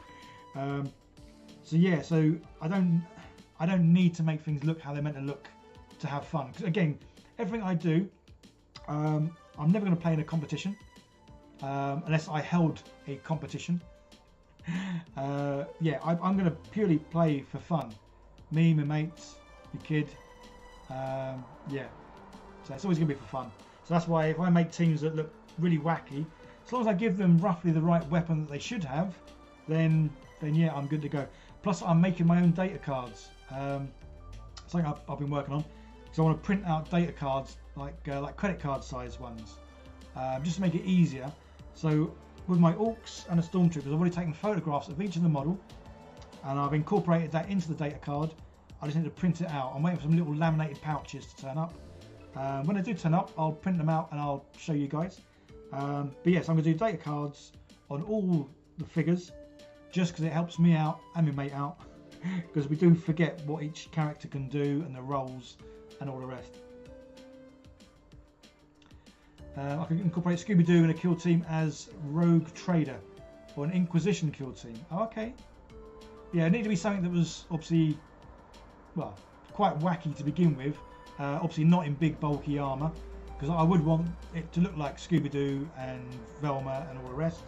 So yeah, so I don't need to make things look how they're meant to look to have fun. Because again, everything I do, I'm never going to play in a competition. Unless I held a competition. Yeah, I'm going to purely play for fun. Me, my mates, the kid. Yeah, so it's always going to be for fun. So that's why if I make teams that look really wacky, as long as I give them roughly the right weapon that they should have, then yeah, I'm good to go. Plus, I'm making my own data cards. Something I've been working on. So I want to print out data cards like credit card size ones, just to make it easier. So with my orcs and the stormtroopers, I've already taken photographs of each of the model, and I've incorporated that into the data card. I just need to print it out. I'm waiting for some little laminated pouches to turn up. When they do turn up, I'll print them out and I'll show you guys. But yes, I'm going to do data cards on all the figures, just because it helps me out and my mate out, because we do forget what each character can do and the roles and all the rest. I can incorporate Scooby-Doo in a kill team as Rogue Trader, or an Inquisition kill team. Oh, okay. Yeah, it needed to be something that was obviously, well, quite wacky to begin with. Obviously not in big bulky armour, because I would want it to look like Scooby-Doo and Velma and all the rest,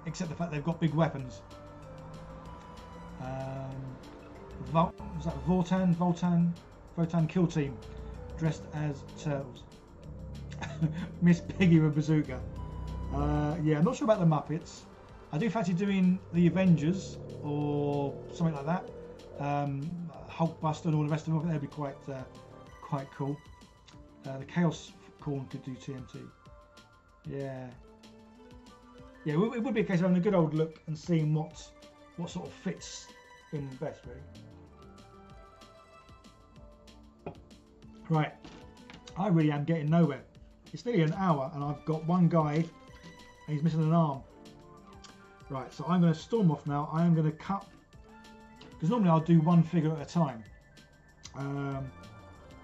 except the fact they've got big weapons. Was that Votan kill team, dressed as turtles. Miss Piggy with bazooka. Yeah, I'm not sure about the Muppets. I do fancy doing the Avengers or something like that. Hulkbuster and all the rest of them. I think that'd be quite cool. The Chaos Corn could do TNT. Yeah. Yeah, it would be a case of having a good old look and seeing what sort of fits in best, really. Right, I really am getting nowhere. It's nearly an hour and I've got one guy and he's missing an arm. Right, so I'm going to storm off now. I am going to cut, because normally I'll do one figure at a time. But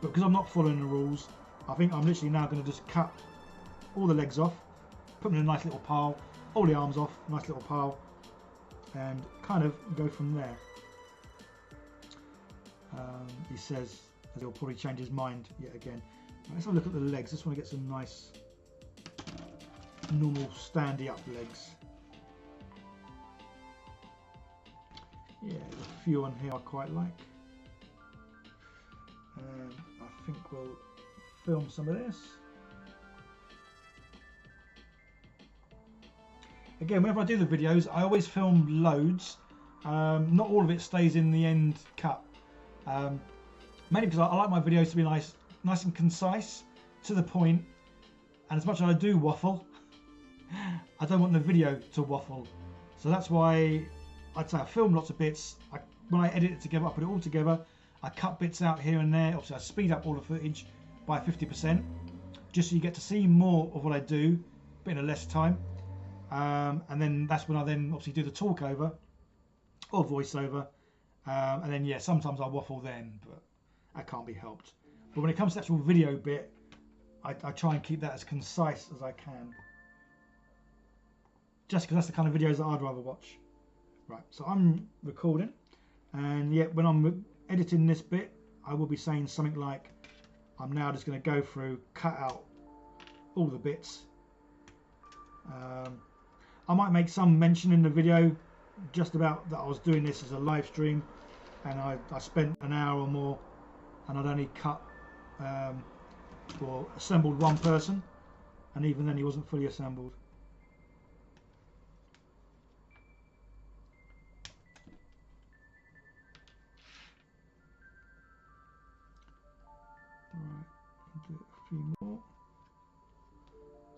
because I'm not following the rules, I think I'm literally now going to just cut all the legs off, put them in a nice little pile, all the arms off, nice little pile, and kind of go from there. He says, as he'll probably change his mind yet again. Let's have a look at the legs. Just want to get some nice normal standy up legs. Yeah, there's a few on here I quite like. I think we'll film some of this. Again, whenever I do the videos, I always film loads. Not all of it stays in the end cut. Mainly because I like my videos to be nice and concise, to the point. And as much as I do waffle, I don't want the video to waffle. So that's why I'd say I film lots of bits. When I edit it together, I put it all together. I cut bits out here and there. Obviously, I speed up all the footage by 50%, just so you get to see more of what I do, but in a less time. And then that's when I then obviously do the talk over or voiceover. And then, yeah, sometimes I waffle then, but that can't be helped. But when it comes to the actual video bit, I try and keep that as concise as I can. Just because that's the kind of videos that I'd rather watch. Right, so I'm recording. And yeah, when I'm editing this bit, I will be saying something like, I'm now just going to go through, cut out all the bits. I might make some mention in the video just about that I was doing this as a live stream, and I spent an hour or more, and I'd only cut or assembled one person, and even then he wasn't fully assembled. Right, I'll do a few more.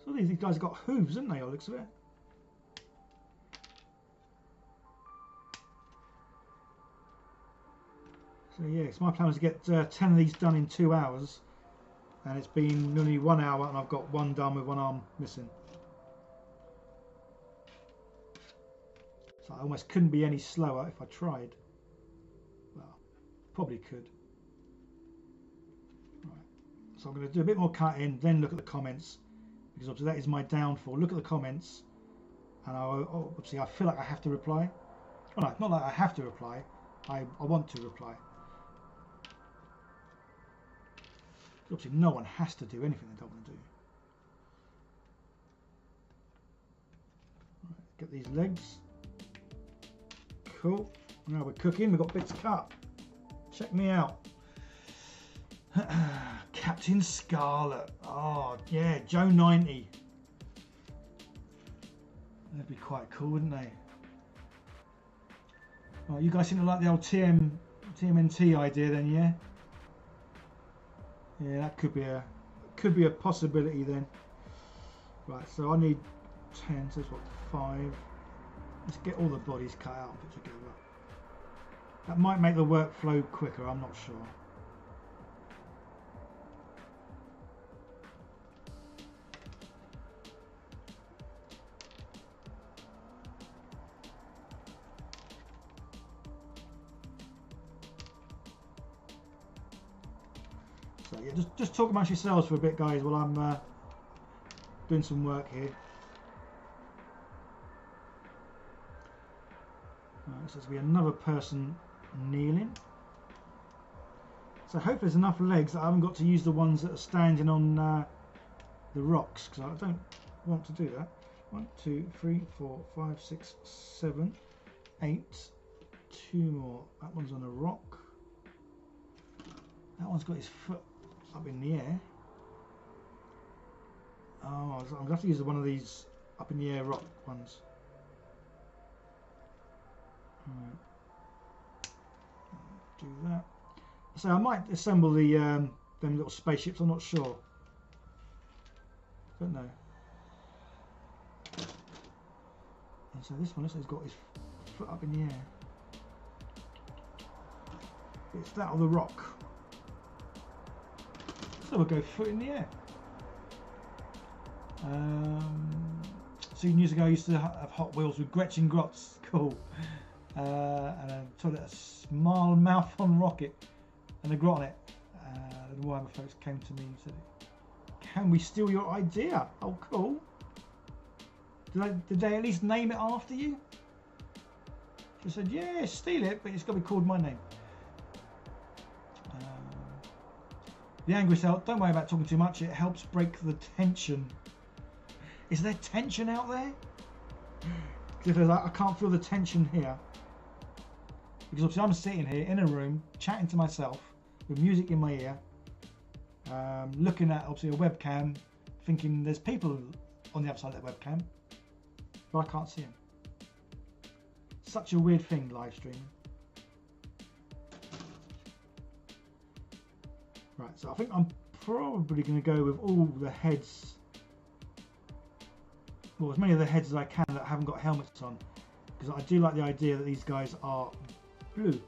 So these guys have got hooves, haven't they, by the looks of it? So yeah, my plan was to get 10 of these done in 2 hours, and it's been nearly 1 hour and I've got one done with one arm missing. So I almost couldn't be any slower if I tried. Well, probably could. Right. So I'm going to do a bit more cutting, then look at the comments, because obviously that is my downfall. Look at the comments, and obviously I feel like I have to reply. Well, no, not that I have to reply. I want to reply. Obviously no one has to do anything they don't want to do. Right, get these legs. Cool. Now we're cooking. We've got bits cut. Check me out. Captain Scarlet. Oh yeah, Joe 90. That'd be quite cool, wouldn't they? Oh, you guys seem to like the old TMNT idea then, yeah? Yeah, that could be a possibility then. Right, so I need 10, so that's what, 5. Let's get all the bodies cut out and put together. That might make the workflow quicker, I'm not sure. So yeah, just talk amongst yourselves for a bit, guys, while I'm doing some work here. Right, so there's going to be another person kneeling. So hopefully there's enough legs that I haven't got to use the ones that are standing on the rocks, because I don't want to do that. 1, 2, 3, 4, 5, 6, 7, 8. 2 more. That one's on a rock. That one's got his foot up in the air. Oh, I'm going to have to use one of these up in the air rock ones. Right. Do that. So I might assemble the them little spaceships. I'm not sure. Don't know. And so this one looks like he's got his foot up in the air. It's that or the rock. So we'll go foot in the air. So years ago I used to have Hot Wheels with Gretchen Grotz. Cool. And I told it a smile mouth on rocket and a grot on it. The Warhammer folks came to me and said, "Can we steal your idea?" Oh, cool. Did they at least name it after you? She said, "Yeah, steal it, but it's got to be called my name." The angry cell, don't worry about talking too much. It helps break the tension. Is there tension out there? Because I can't feel the tension here. Because obviously I'm sitting here in a room chatting to myself with music in my ear, looking at obviously a webcam, thinking there's people on the other side of that webcam, but I can't see them. Such a weird thing, live streaming. Right, so I think I'm probably going to go with all the heads, well, as many of the heads as I can that haven't got helmets on, because I do like the idea that these guys are blue.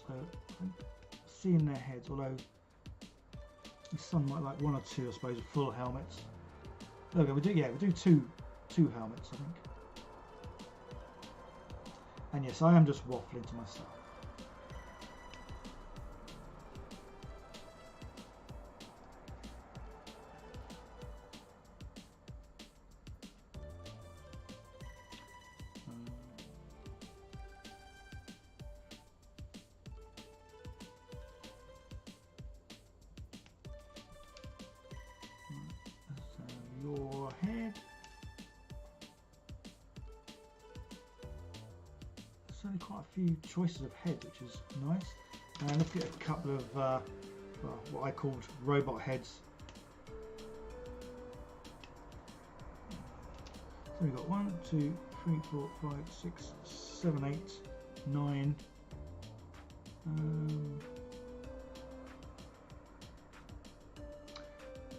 So I'm seeing their heads, although the sun might like one or two, I suppose, with full helmets. Okay, we do two helmets, I think. And yes, I am just waffling to myself. Your head. There's only quite a few choices of heads, which is nice. And let's get a couple of well, what I called robot heads. So we've got 1, 2, 3, 4, 5, 6, 7, 8, 9.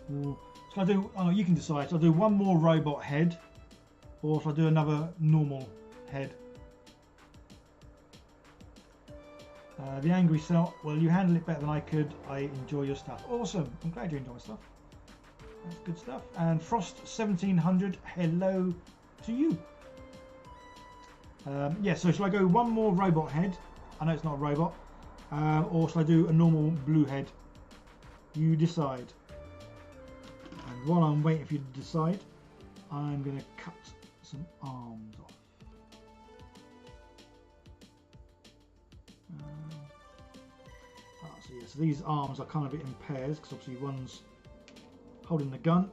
So I do, oh, you can decide. So I'll do one more robot head, or if I do another normal head. The angry cell, well, you handle it better than I could. I enjoy your stuff. Awesome. I'm glad you enjoy my stuff. That's good stuff. And Frost 1700, hello to you. Yeah, so shall I go one more robot head? I know it's not a robot. Or shall I do a normal blue head? You decide. And while I'm waiting for you to decide, I'm going to cut some arms off. So yeah, so these arms are kind of in pairs, because obviously one's holding the gun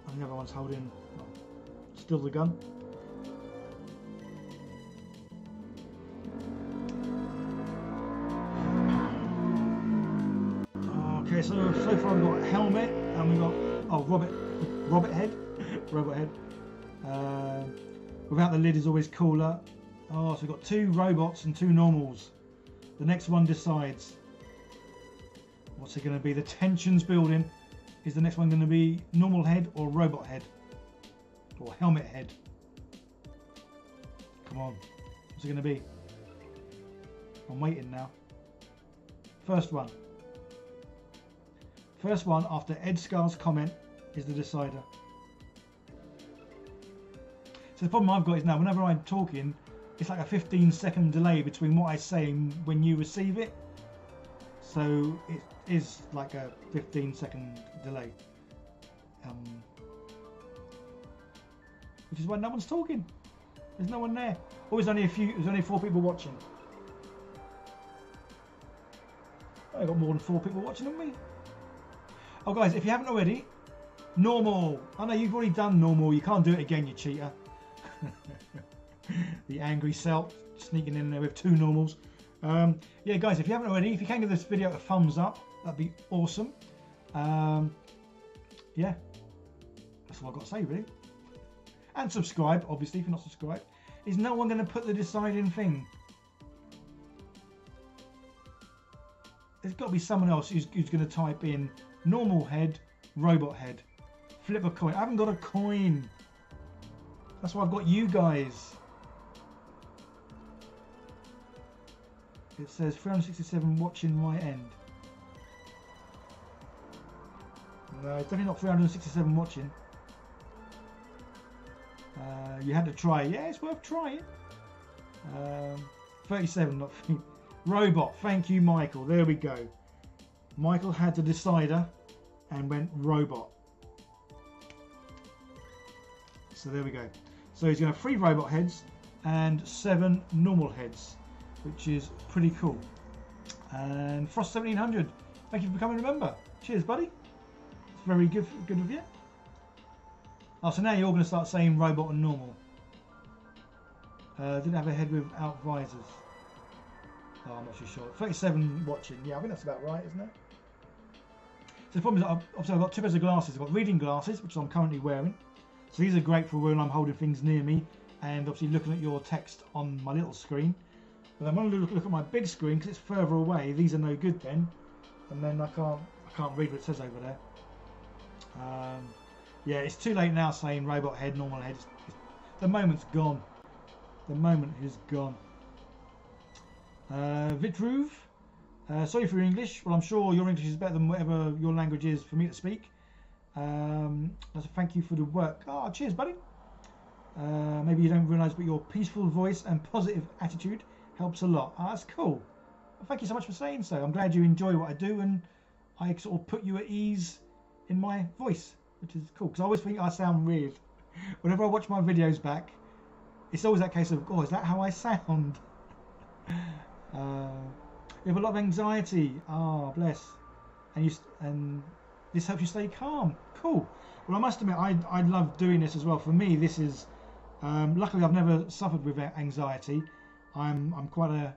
and the other one's holding, well, still the gun. Okay, so far we've got a helmet and we've got, oh, robot head. Without the lid is always cooler. Oh, so we've got 2 robots and 2 normals. The next one decides. What's it going to be? The tension's building. Is the next one going to be normal head or robot head? Or helmet head? Come on. What's it going to be? I'm waiting now. First one. First one after Ed Scar's comment is the decider. So the problem I've got is now whenever I'm talking, it's like a 15-second delay between what I say and when you receive it. So it is like a 15-second delay. Which is why no one's talking. There's no one there. Oh, there's only 4 people watching. I got more than 4 people watching than me. Oh guys, if you haven't already, normal. I know you've already done normal. You can't do it again, you cheater. The angry self sneaking in there with 2 normals. Yeah, guys, if you haven't already, if you can give this video a thumbs up, that'd be awesome. Yeah, that's all I've got to say, really. And subscribe, obviously, if you're not subscribed. Is no one going to put the deciding thing? There's got to be someone else who's going to type in normal head, robot head. Flip a coin. I haven't got a coin. That's why I've got you guys. It says 367 watching my end. No, it's definitely not 367 watching. You had to try. Yeah, it's worth trying. 37, not robot. Thank you, Michael. There we go. Michael had the decider and went robot. So there we go. So he's going to have 3 robot heads and 7 normal heads, which is pretty cool. And Frost 1700, thank you for becoming a member. Cheers, buddy. It's very good of you. Oh, so now you're all going to start saying robot and normal. Didn't have a head without visors. Oh, I'm not too sure. 37 watching. Yeah, I think that's about right, isn't it? So the problem is, obviously I've got two pairs of glasses. I've got reading glasses, which I'm currently wearing. So these are great for when I'm holding things near me and obviously looking at your text on my little screen. But then when I look at my big screen, because it's further away, these are no good then. And then I can't read what it says over there. Yeah, it's too late now saying robot head, normal head. The moment's gone. The moment is gone. Vitruve, sorry for your English. Well, I'm sure your English is better than whatever your language is for me to speak. That's a thank you for the work. Oh, cheers, buddy. Maybe you don't realise, but your peaceful voice and positive attitude helps a lot. Oh, that's cool. Well, thank you so much for saying so. I'm glad you enjoy what I do, and I sort of put you at ease in my voice, which is cool. Because I always think I sound weird. Whenever I watch my videos back, it's always that case of, oh, is that how I sound? You have a lot of anxiety. Ah, bless. And this helps you stay calm. Cool. Well, I must admit, I love doing this as well. For me, this is luckily I've never suffered with anxiety. I'm quite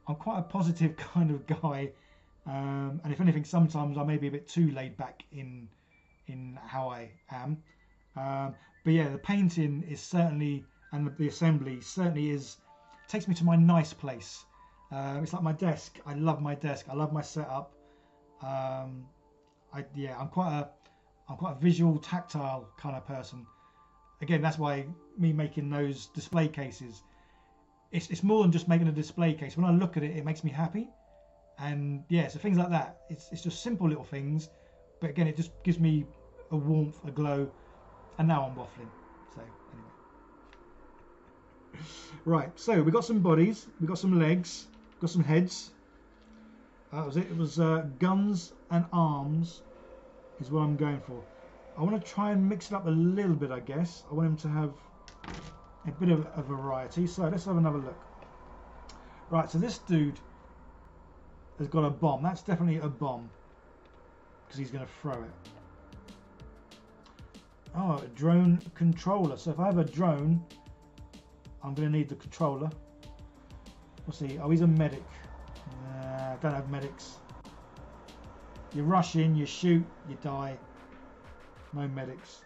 a positive kind of guy, and if anything, sometimes I may be a bit too laid back in how I am. But yeah, the painting is certainly, and the assembly certainly takes me to my nice place. It's like my desk. I love my desk. I love my setup. I'm quite a visual, tactile kind of person. Again, that's why me making those display cases. It's more than just making a display case. When I look at it, it makes me happy. And yeah, so things like that. It's just simple little things, but again, it just gives me a warmth, a glow. And now I'm waffling. So anyway, right. So we got some bodies, we got some legs, got some heads. That was it. It was guns and arms is what I'm going for. I want to try and mix it up a little bit, I guess. I want him to have a bit of a variety. So let's have another look. Right, so this dude has got a bomb. That's definitely a bomb because he's going to throw it. Oh, a drone controller. So if I have a drone, I'm going to need the controller. We'll see. Oh, he's a medic. Don't have medics. You rush in, you shoot, you die. No medics.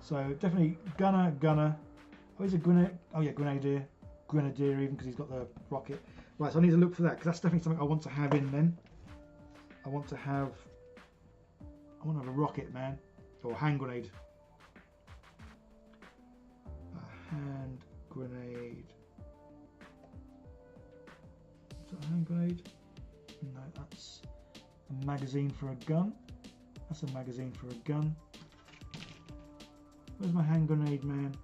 So definitely gunner. Oh, he's a grenadier. Oh yeah, grenadier even because he's got the rocket. Right, so I need to look for that because that's definitely something I want to have in then. I want to have a rocket, man, or a hand grenade. A hand grenade. Is that a hand grenade? No, that's a magazine for a gun. That's a magazine for a gun. Where's my hand grenade, man?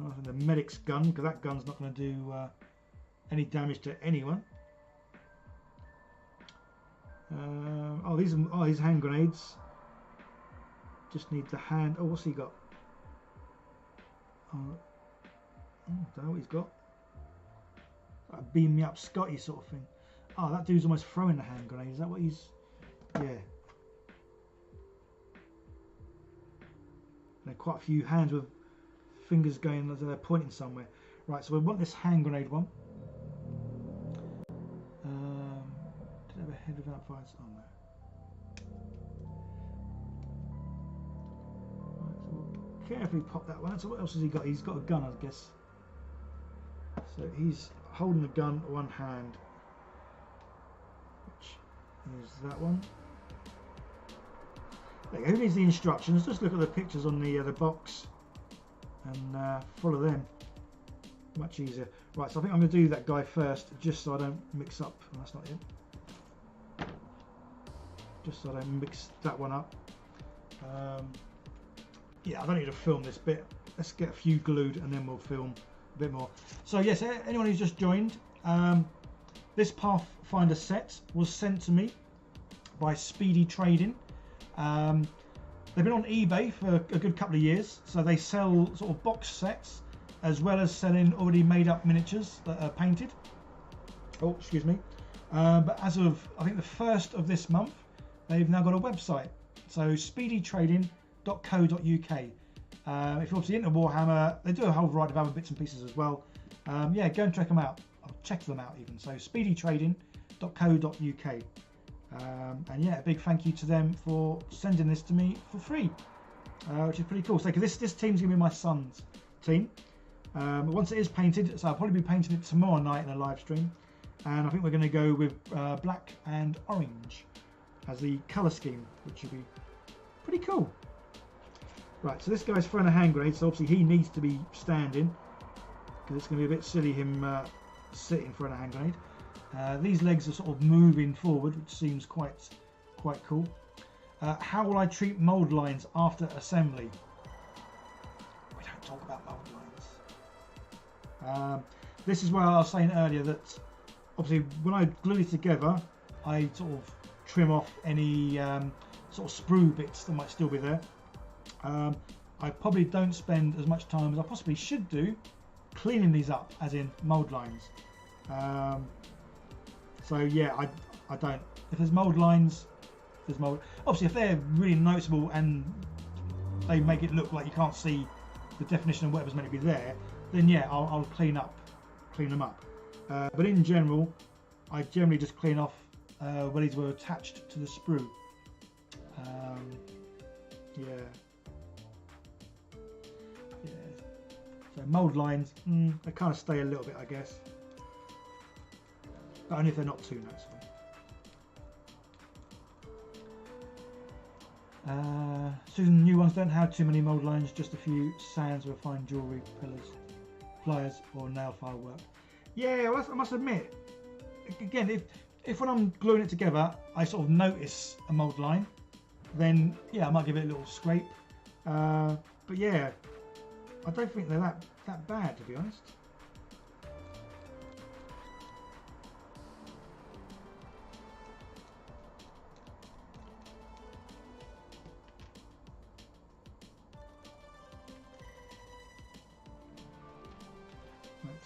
Oh, I think the medic's gun, because that gun's not going to do any damage to anyone. These hand grenades. Just need the hand. Oh, what's he got? Oh, I don't know what he's got. Like beam me up, Scotty sort of thing. Oh, that dude's almost throwing the hand grenade. Is that what he's? Yeah. There are quite a few hands with fingers going as they're pointing somewhere. Right, so we want this hand grenade one. Did I have a head without fires? Oh no. Right, so we'll carefully pop that one. So what else has he got? He's got a gun, I guess. So he's holding the gun with one hand, which is that one. There you go. Who needs the instructions? Just look at the pictures on the box and follow them. Much easier. Right, so I think I'm going to do that guy first, just so I don't mix up. Oh, that's not it. Just so I don't mix that one up. Yeah, I don't need to film this bit. Let's get a few glued and then we'll film a bit more. So yes, anyone who's just joined, this Pathfinder set was sent to me by Speedy Trading. They've been on eBay for a good couple of years, so they sell sort of box sets as well as selling already made up miniatures that are painted. Oh, excuse me. But as of I think the 1st of this month, they've now got a website. So speedytrading.co.uk. If you're obviously into Warhammer, they do a whole variety of other bits and pieces as well. Yeah, go and check them out. I'll check them out even. So speedytrading.co.uk. And yeah, a big thank you to them for sending this to me for free, which is pretty cool. So this team's gonna be my son's team. Once it is painted, so I'll probably be painting it tomorrow night in a live stream, and I think we're going to go with black and orange as the colour scheme, which will be pretty cool. Right, so this guy's throwing a hand grenade, so obviously he needs to be standing because it's going to be a bit silly him sitting throwing a hand grenade. These legs are sort of moving forward, which seems quite cool. How will I treat mould lines after assembly? We don't talk about mould lines. This is where I was saying earlier that obviously when I glue it together, I sort of trim off any sort of sprue bits that might still be there. I probably don't spend as much time as I possibly should do cleaning these up, as in mould lines. So yeah, I don't. If there's mould lines, there's mould. Obviously, if they're really noticeable and they make it look like you can't see the definition of whatever's meant to be there, then yeah, I'll clean them up. But in general, I generally just clean off where these were attached to the sprue. Yeah. So mould lines, they kind of stay a little bit, I guess, but only if they're not too noticeable. Susan, new ones don't have too many mould lines, just a few sands with fine jewellery, pillars, pliers or nail file work. Yeah, well, I must admit, again, if when I'm gluing it together I sort of notice a mould line, then yeah, I might give it a little scrape. But yeah, I don't think they're that bad, to be honest.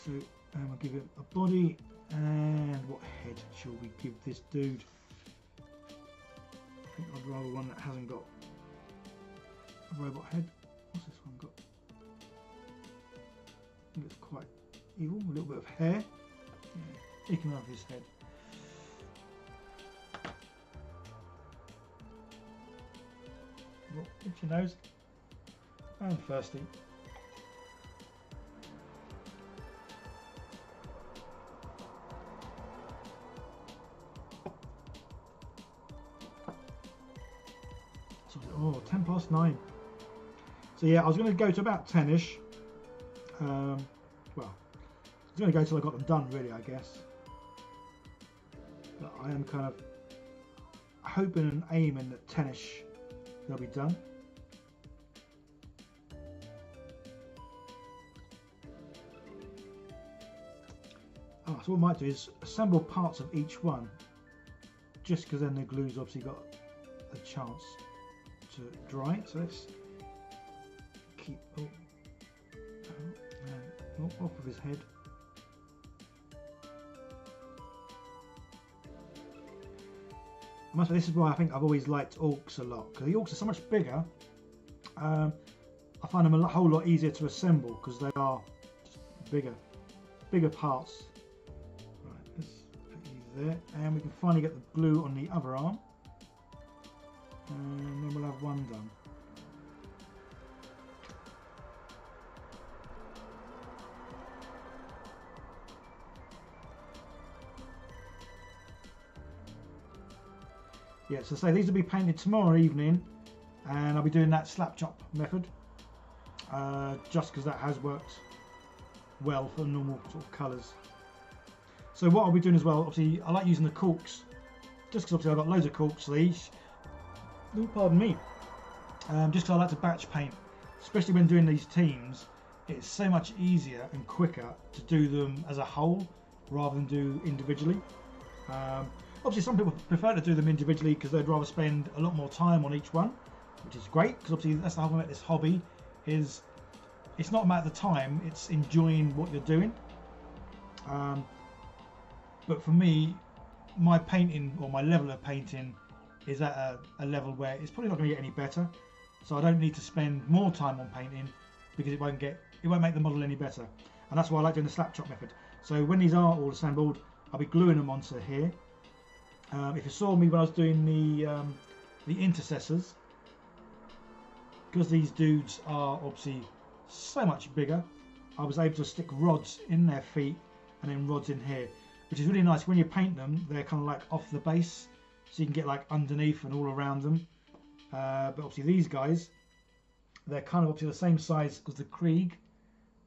So I'll give it a body, and what head shall we give this dude? I think I'd rather one that hasn't got a robot head. What's this one got? I think it's quite evil, a little bit of hair. Yeah, he can have his head. Well, itch your nose. I'm thirsty. Oh, 9:10. So yeah, I was going to go to about 10ish. Well, I was going to go till I got them done, really, I guess. But I am kind of hoping and aiming that 10ish they'll be done. Oh, so what I might do is assemble parts of each one, just because then the glue's obviously got a chance to dry. So let's keep off of his head. I must say, this is why I think I've always liked orcs a lot, because the orcs are so much bigger. I find them a whole lot easier to assemble because they are just bigger parts. Right, let's put these there, and we can finally get the glue on the other arm. And then we'll have one done. Yeah, so say these will be painted tomorrow evening, and I'll be doing that slap chop method, just because that has worked well for normal sort of colours. So what I'll be doing as well, obviously I like using the corks, just because obviously I've got loads of corks for these. Oh, pardon me. Just because I like to batch paint, especially when doing these teams. It's so much easier and quicker to do them as a whole rather than do individually. Obviously some people prefer to do them individually because they'd rather spend a lot more time on each one, which is great, because obviously that's the whole thing about this hobby, is it's not about the time, it's enjoying what you're doing. But for me, my painting, or my level of painting, is at a level where it's probably not going to get any better. so I don't need to spend more time on painting because it won't make the model any better. And that's why I like doing the slap chop method. So when these are all assembled, I'll be gluing them onto here. If you saw me when I was doing the intercessors, because these dudes are obviously so much bigger, I was able to stick rods in their feet and then rods in here, which is really nice. When you paint them, they're kind of like off the base, so you can get like underneath and all around them. But obviously these guys, they're kind of obviously the same size as the Krieg,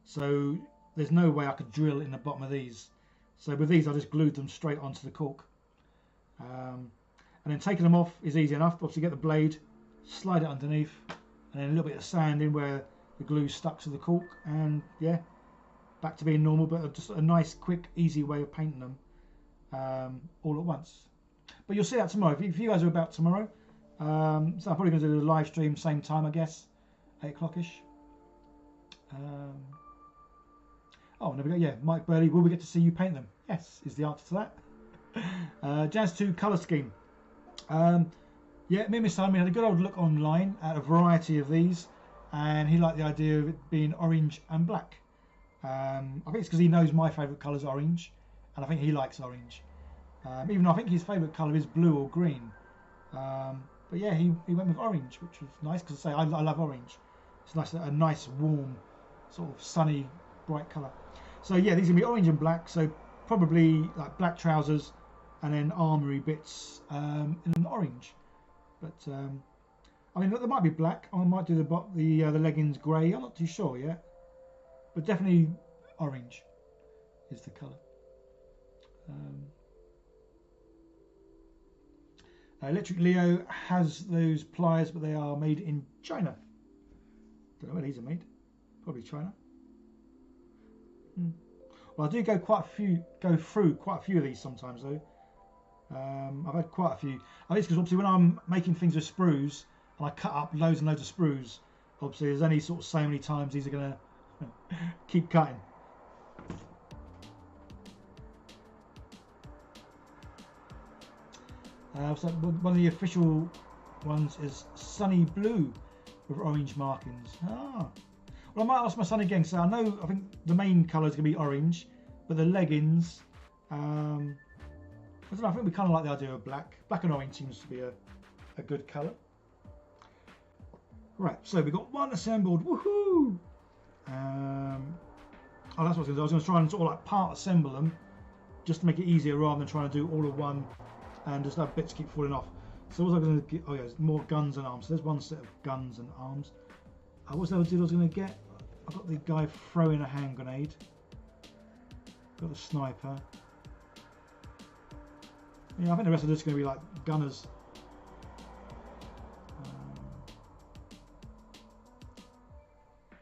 so there's no way I could drill in the bottom of these. So with these I just glued them straight onto the cork. And then taking them off is easy enough. Obviously get the blade, slide it underneath, and then a little bit of sand in where the glue stuck to the cork, and yeah, back to being normal, but just a nice, quick, easy way of painting them all at once. But you'll see that tomorrow. If you guys are about tomorrow, so I'm probably going to do the live stream same time, I guess, 8 o'clock-ish. Oh, and there we go. Yeah, Mike Burley, will we get to see you paint them? Yes, is the answer to that. Jazz 2 colour scheme. Yeah, me and my son, we had a good old look online at a variety of these, and he liked the idea of it being orange and black. I think it's because he knows my favourite colour is orange, and I think he likes orange. Even though I think his favourite colour is blue or green. But yeah, he went with orange, which was nice, because I love orange. It's nice, a nice, warm, sort of sunny, bright colour. So yeah, these are going to be orange and black, so probably like black trousers and then armoury bits in an orange. But I mean, there might be black. I might do the leggings grey. I'm not too sure yet, but definitely orange is the colour. Electric Leo has those pliers, but they are made in China. Don't know where these are made. Probably China. Well, I do go through quite a few of these sometimes though. I've had quite a few. I think it's because obviously when I'm making things with sprues and I cut up loads and loads of sprues, obviously there's only sort of so many times these are going to keep cutting. So one of the official ones is sunny blue with orange markings. Ah. Well, I might ask my son again. So I think the main colour is going to be orange, but the leggings, I don't know, I think we kind of like the idea of black. Black and orange seems to be a good colour. Right, so we've got one assembled. Woohoo! Oh, that's what I was going to do. I was going to try and sort of like part assemble them, just to make it easier rather than trying to do all of one and just have bits keep falling off. So what was I going to get? Oh yeah, there's more guns and arms. So there's one set of guns and arms. What's the other deal I was going to get? I've got the guy throwing a hand grenade. Got the sniper. Yeah, I think the rest of this is going to be like gunners.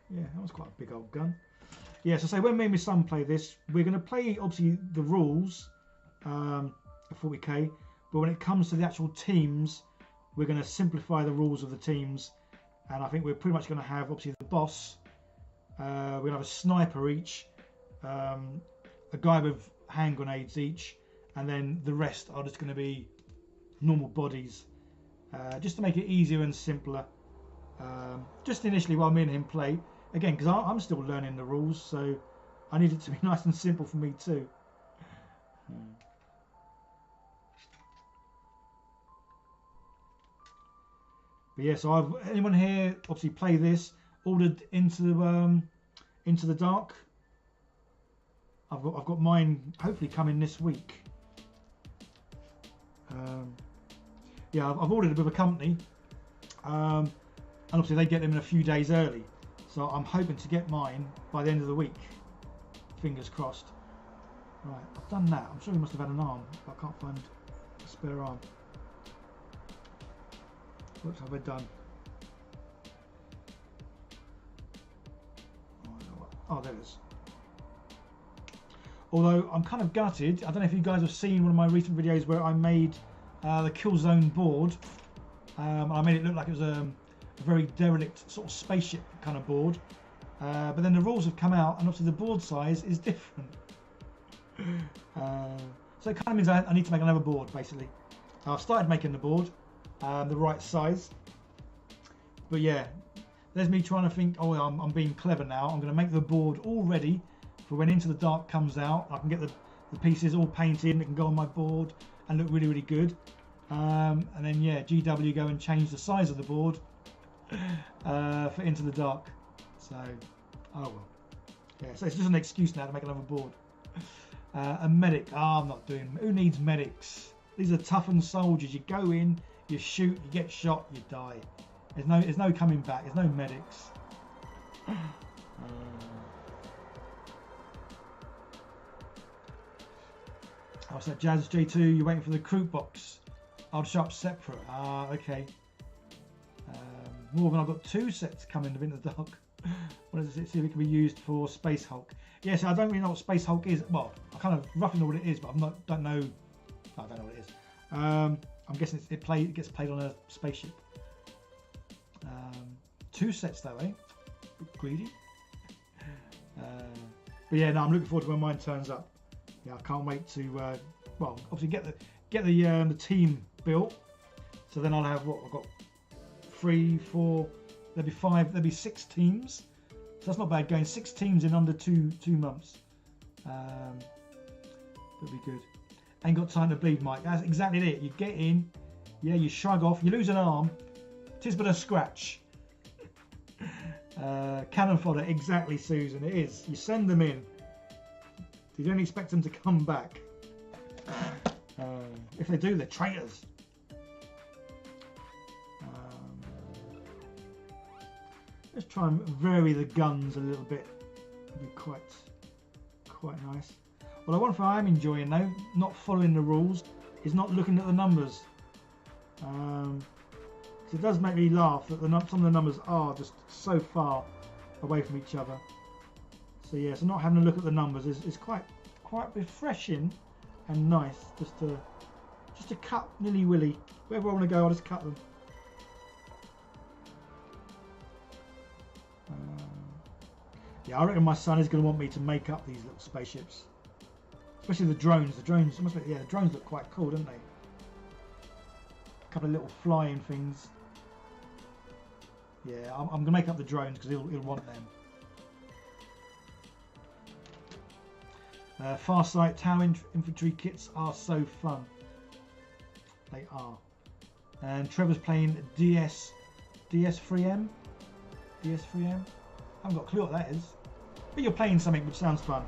Yeah, that was quite a big old gun. Yeah, so say when me and my son play this, we're going to play obviously the rules of 40k, but when it comes to the actual teams, we're going to simplify the rules of the teams, and I think we're pretty much going to have obviously the boss. We're going to have a sniper each, a guy with hand grenades each, and then the rest are just going to be normal bodies, just to make it easier and simpler. Just initially while me and him play, again, because I'm still learning the rules, so I need it to be nice and simple for me too. But yeah, so anyone here obviously play this, ordered Into the Dark. I've got mine hopefully coming this week. Yeah, I've ordered it with a company, and obviously they get them in a few days early, so I'm hoping to get mine by the end of the week. Fingers crossed. Right, I've done that. I'm sure we must have had an arm, but I can't find a spare arm. What have I done? Oh, there it is. Although I'm kind of gutted. I don't know if you guys have seen one of my recent videos where I made the kill zone board. I made it look like it was a very derelict sort of spaceship kind of board. But then the rules have come out, and obviously the board size is different. So it kind of means I need to make another board, basically. I've started making the board the right size, But yeah, there's me trying to think, oh, I'm being clever now. I'm going to make the board all ready for when Into the Dark comes out. I can get the pieces all painted and it can go on my board and look really, really good. And then, yeah, GW go and change the size of the board for Into the Dark. So, oh well. Yeah, so it's just an excuse now to make another board. A medic. I'm not doing. Who needs medics? These are toughened soldiers. You go in, you shoot, you get shot, you die. There's no coming back. There's no medics. I was at Jazz J2. You're waiting for the Croot box. I'll shop separate. Okay. Morgan, I've got 2 sets coming of Into the Dark. What does it see if it can be used for Space Hulk? Yes, I don't really know what Space Hulk is. Well, I kind of roughly know what it is, but I don't know what it is. I'm guessing it gets played on a spaceship. 2 sets though, eh? Greedy. But yeah, no, I'm looking forward to when mine turns up. Yeah, I can't wait to well, obviously get the team built. So then I'll have what I've got 3, 4. There'll be 5. There'll be 6 teams. So that's not bad. Going 6 teams in under two months. That'll be good. Ain't got time to bleed, Mike. That's exactly it. You get in, yeah, you shrug off. You lose an arm. 'Tis but a scratch. Cannon fodder, exactly, Susan. It is. You send them in. You don't expect them to come back. If they do, they're traitors. Let's try and vary the guns a little bit. It'd be quite nice. Well, one thing I'm enjoying though, not following the rules, is not looking at the numbers. It does make me laugh that some of the numbers are just so far away from each other. So yeah, so not having a look at the numbers is quite refreshing and nice. Just to cut nilly-willy. Wherever I want to go, I'll just cut them. Yeah, I reckon my son is going to want me to make up these little spaceships, especially the drones. The drones look quite cool, don't they? A couple of little flying things. Yeah, I'm going to make up the drones because he'll want them. Farsight Tower infantry kits are so fun. They are. And Trevor's playing DS3M. DS3M. I haven't got a clue what that is, but you're playing something which sounds fun.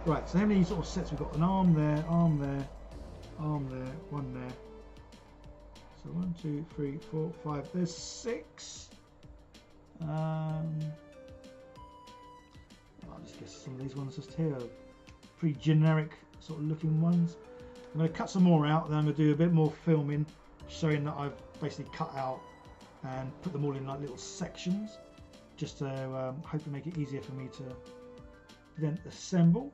Right, so how many sort of sets we've got? An arm there, arm there, arm there, one there. So 1, 2, 3, 4, 5. There's 6. I'll just guess some of these ones just here are pretty generic sort of looking ones. I'm going to cut some more out, then I'm going to do a bit more filming, showing that I've basically cut out and put them all in like little sections, just to hopefully make it easier for me to then assemble.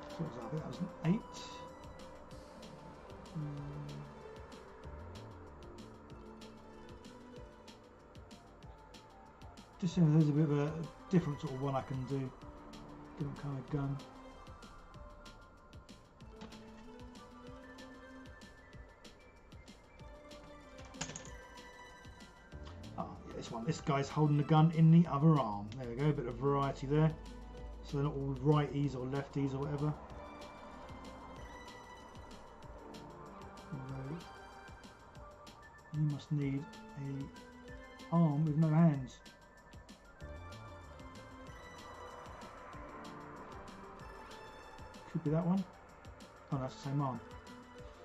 So what was that? I think that was an 8. Just seeing if there's a bit of a different sort of one I can do. Different kind of gun. Oh, yeah, this one. This guy's holding the gun in the other arm. There we go, a bit of variety there. So they're not all righties or lefties or whatever. You must need a arm with no hands. Could be that one. Oh, that's the same arm.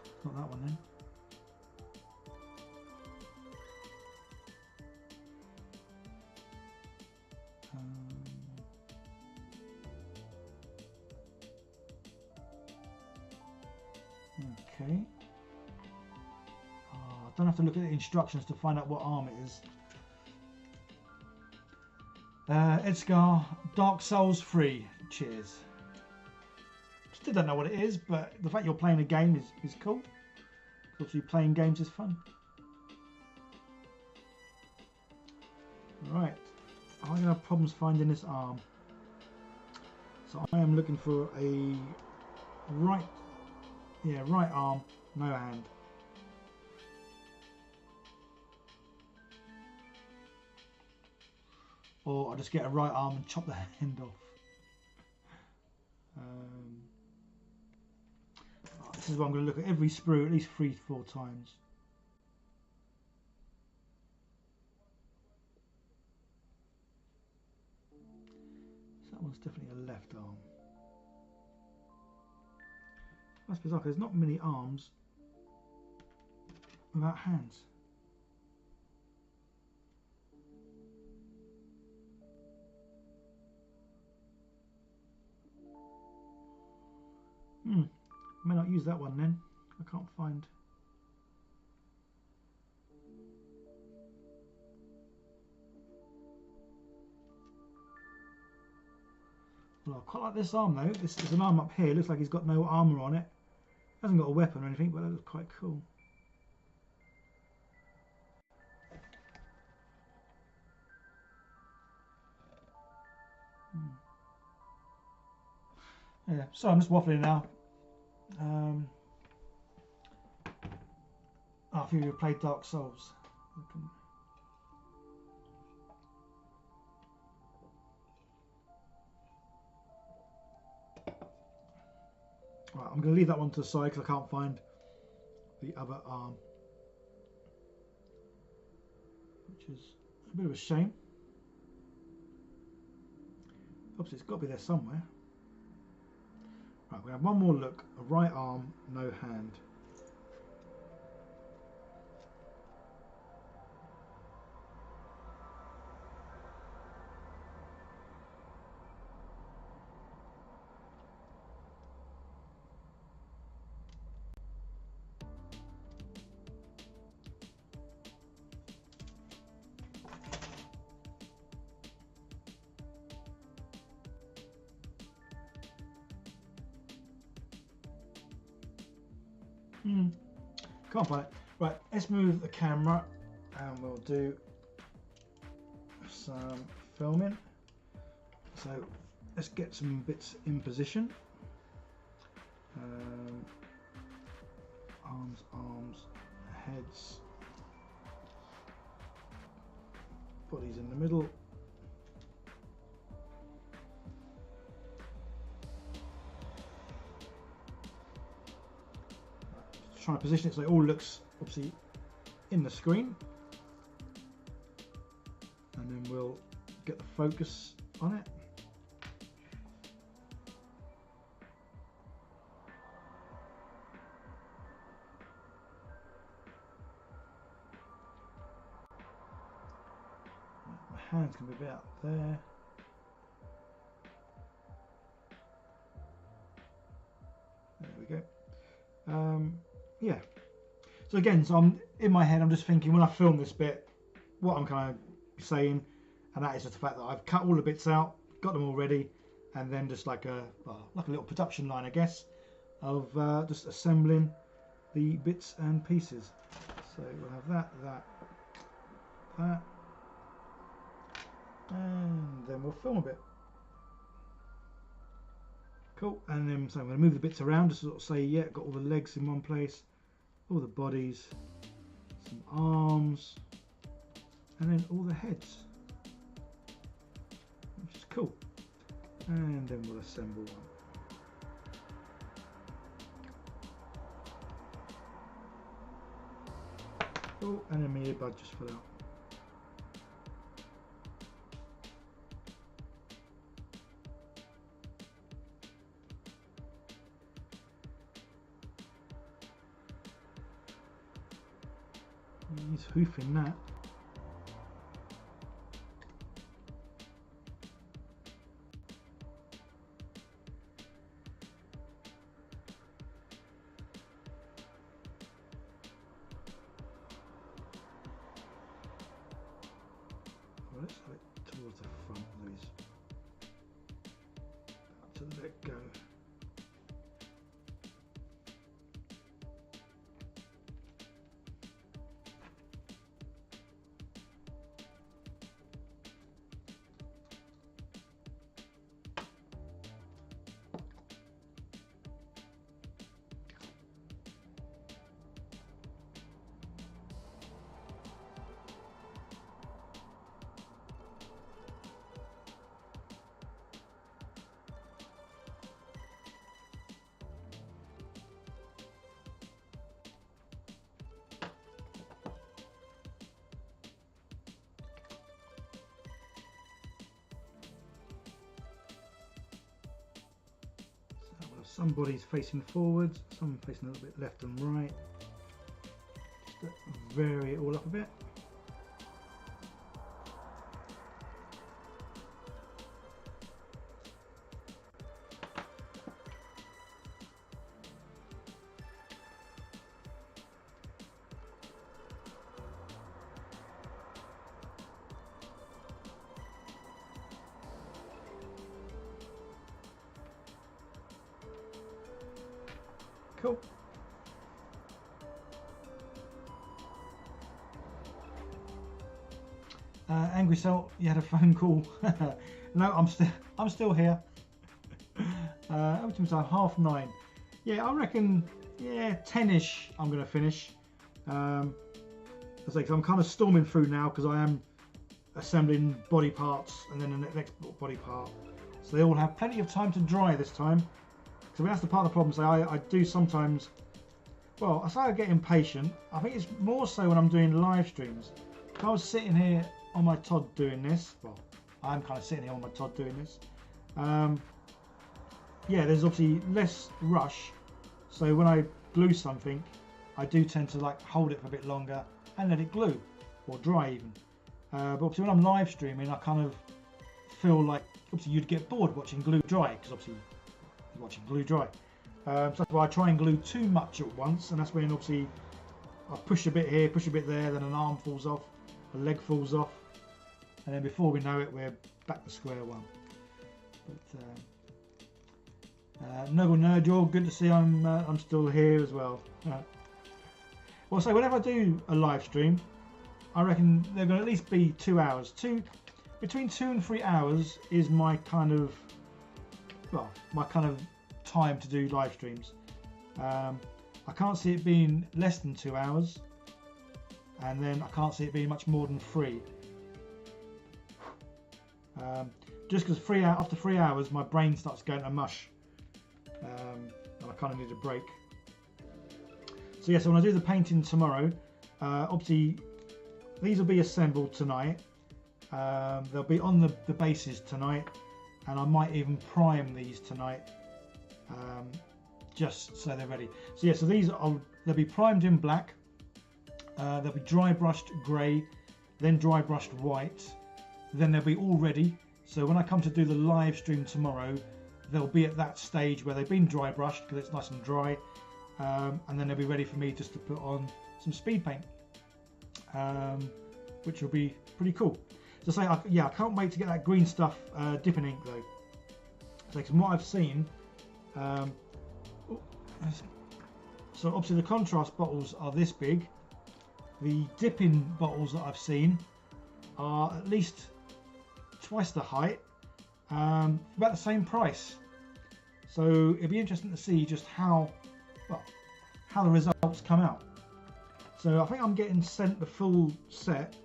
It's not that one then. Okay. Oh, I don't have to look at the instructions to find out what arm it is. Edgar, Dark Souls 3. Cheers. Still don't know what it is, but the fact you're playing a game is cool. Obviously playing games is fun. Right, I'm going to have problems finding this arm. So I am looking for a right arm, no hand. Or I'll just get a right arm and chop the hand off. This is what I'm going to look at every sprue at least 3-4 times. So that one's definitely a left arm. That's bizarre because there's not many arms without hands. May not use that one then. I can't find. Well, I quite like this arm though. This is an arm up here. Looks like he's got no armour on it. Hasn't got a weapon or anything, but that looks quite cool. Yeah, so I'm just waffling now. After you played Dark Souls. Right, I'm going to leave that one to the side because I can't find the other arm, which is a bit of a shame. Oops, it's got to be there somewhere. Right, we have one more look. A right arm, no hand. Can't find it. Right, let's move the camera and we'll do some filming. So let's get some bits in position. Arms, heads, bodies in the middle. Trying to position it so it all looks obviously in the screen, and then we'll get the focus on it. My hand's going to be about there. There we go. Yeah, so again, I'm in my head, I'm just thinking when I film this bit what I'm kind of saying, and that is just the fact that I've cut all the bits out, got them all ready, and then just like a little production line, I guess, of just assembling the bits and pieces. So we'll have that, and then we'll film a bit. Cool, and then so I'm going to move the bits around to sort of say, yeah, got all the legs in one place, all the bodies, some arms, and then all the heads, which is cool. And then we'll assemble one. Oh, and then my earbud just fell out. He's hoofing that. Well, let's have it towards the front, Louise. About to let go. Somebody's facing forwards, some facing a little bit left and right. Just to vary it all up a bit. Cool. Angry Salt, you had a phone call. No, I'm still here. Every time 9:30. Yeah, I reckon. Yeah, 10ish. I'm gonna finish. I say, cause I'm kind of storming through now because I am assembling body parts and then the next body part. So they all have plenty of time to dry this time. So that's the part of the problem. So I do sometimes, well, I say I get impatient. I think it's more so when I'm doing live streams. If I was sitting here on my Todd doing this, well, I'm kind of sitting here on my Todd doing this. Yeah, there's obviously less rush. So when I glue something, I do tend to like hold it for a bit longer and let it glue or dry even. But obviously when I'm live streaming, I kind of feel like obviously you'd get bored watching glue dry because obviously watching glue dry. So that's why I try and glue too much at once, and that's when obviously I push a bit here, push a bit there, then an arm falls off, a leg falls off, and then before we know it, we're back to square one. But Noble Nerd, you're good to see. I'm still here as well. Well, so whenever I do a live stream, I reckon they're going to at least be 2 hours. Between 2 and 3 hours is my kind of, well, my kind of time to do live streams. I can't see it being less than 2 hours, and then I can't see it being much more than 3. Just because after 3 hours, my brain starts going to mush, and I kind of need a break. So yeah, so when I do the painting tomorrow, obviously these will be assembled tonight. They'll be on the bases tonight. And I might even prime these tonight, just so they're ready. So yeah, so they'll be primed in black, they'll be dry brushed grey, then dry brushed white, then they'll be all ready. So when I come to do the live stream tomorrow, they'll be at that stage where they've been dry brushed because it's nice and dry, and then they'll be ready for me just to put on some speed paint, which will be pretty cool. To say, yeah, I can't wait to get that green stuff dipping ink though. So, from what I've seen, so obviously the contrast bottles are this big. The dipping bottles that I've seen are at least twice the height, about the same price. So it'd be interesting to see just how the results come out. So I think I'm getting sent the full set.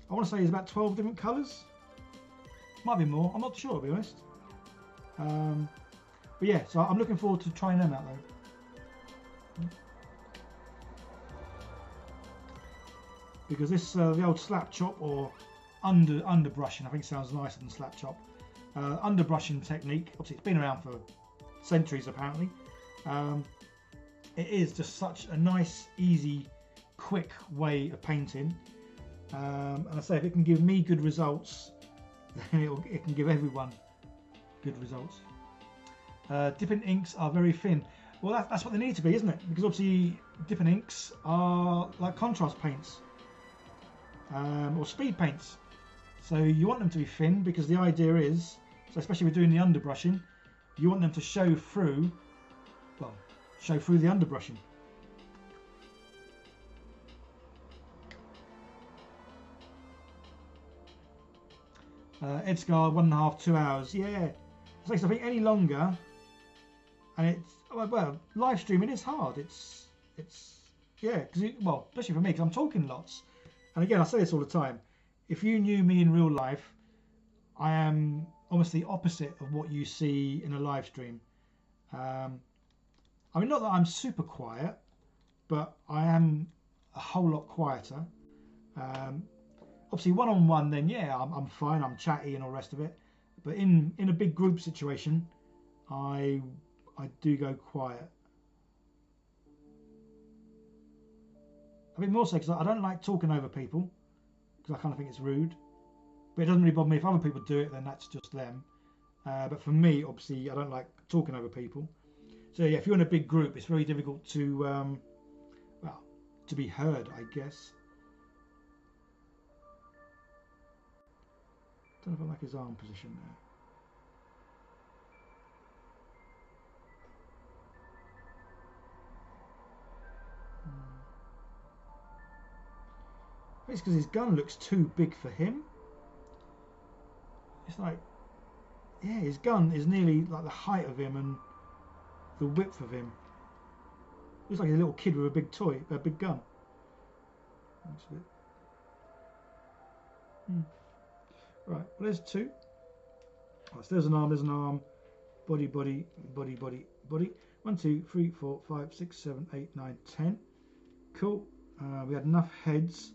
I want to say it's about 12 different colours. Might be more, I'm not sure to be honest. But yeah, so I'm looking forward to trying them out though. Because this, the old slap chop or under brushing, I think sounds nicer than slap chop. Under brushing technique, obviously it's been around for centuries apparently. It is just such a nice, easy, quick way of painting. And I say if it can give me good results, then it can give everyone good results. Dipping inks are very thin. Well, that's what they need to be, isn't it? Because obviously dipping inks are like contrast paints or speed paints. So you want them to be thin because the idea is, so especially with doing the underbrushing, you want them to show through the underbrushing. Edgeguard 1.5 to 2 hours. Yeah, so I think any longer, and it's well, live streaming is hard. It's yeah, because especially for me, because I'm talking lots. And again, I say this all the time. If you knew me in real life, I am almost the opposite of what you see in a live stream. I mean, not that I'm super quiet, but I am a whole lot quieter. Obviously one-on-one, then yeah, I'm fine, I'm chatty and all the rest of it. But in a big group situation, I do go quiet. A bit more so because I don't like talking over people, because I kind of think it's rude. But it doesn't really bother me if other people do it, then that's just them. But for me, obviously, I don't like talking over people. So yeah, if you're in a big group, it's very difficult to, well, to be heard, I guess. Don't know if I like his arm position there. It's because his gun looks too big for him. It's like, yeah, his gun is nearly like the height of him and the width of him. Looks like a little kid with a big toy, a big gun. Looks a bit. Right, well, there's two. Oh, so there's an arm, body, body, body, body, body. 1, 2, 3, 4, 5, 6, 7, 8, 9, 10. Cool. We had enough heads.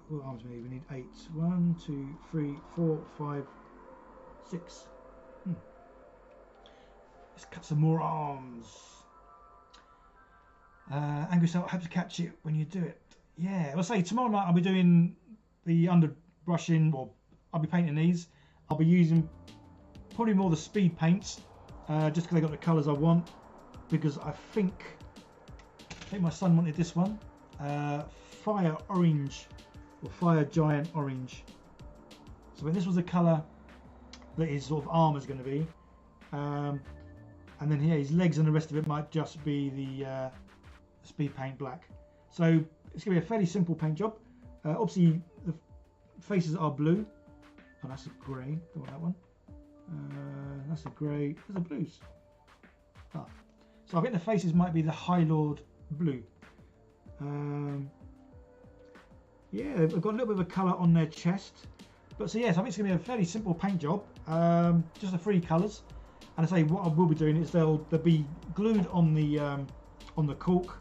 What arms do we need? We need 8. 1, 2, 3, 4, 5, 6. Let's cut some more arms. Angry Soul, I hope to catch it when you do it. Yeah, I'll say tomorrow night I'll be doing the underbrushing, or I'll be painting these. I'll be using probably more the speed paints, just because I got the colours I want. Because I think my son wanted this one, Fire Orange, or Fire Giant Orange. So when this was the colour that his sort of armour is going to be, and then here his legs and the rest of it might just be the speed paint black. So it's going to be a fairly simple paint job. Obviously the faces are blue. Oh, that's a grey. Don't want that one. That's a grey. There's a blues. Ah. So I think the faces might be the High Lord blue. Yeah, they've got a little bit of a colour on their chest. But so yes, I think it's going to be a fairly simple paint job. Just the 3 colours. And I say what I will be doing is they'll be glued on the cork.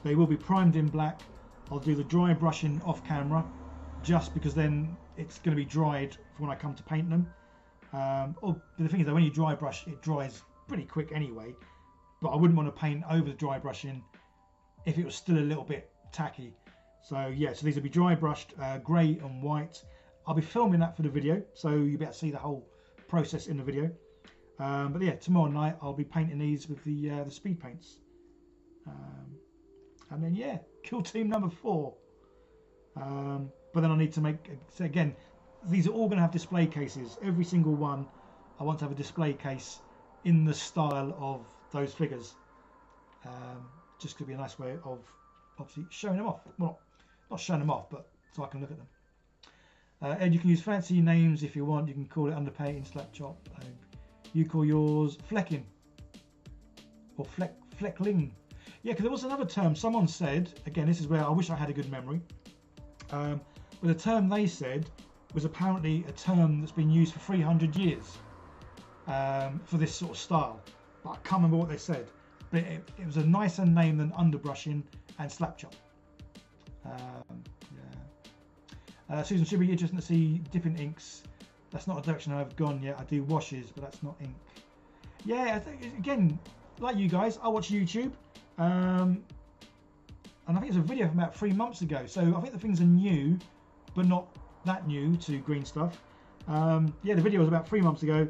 They will be primed in black. I'll do the dry brushing off camera, just because then it's going to be dried for when I come to paint them. But the thing is that when you dry brush, it dries pretty quick anyway. But I wouldn't want to paint over the dry brushing if it was still a little bit tacky. So yeah, so these will be dry brushed, grey and white. I'll be filming that for the video, so you'll be able to see the whole process in the video. But yeah, tomorrow night I'll be painting these with the speed paints. And then yeah, kill team number 4. But then I need to make, so again, these are all going to have display cases. Every single one, I want to have a display case in the style of those figures. Just to be a nice way of obviously showing them off. Well, not showing them off, but so I can look at them. Ed, you can use fancy names if you want. You can call it underpainting, slap chop. You call yours flecking or fleckling. Yeah, because there was another term someone said. Again, this is where I wish I had a good memory. But the term they said was apparently a term that's been used for 300 years for this sort of style. But I can't remember what they said. But it was a nicer name than underbrushing and slap chop. Yeah. Susan, should be interesting to see dipping inks. That's not a direction I've gone yet. I do washes, but that's not ink. Yeah, I think, again, like you guys, I watch YouTube. And I think it's a video from about 3 months ago. So I think the things are new, but not that new to green stuff. Yeah, the video was about 3 months ago.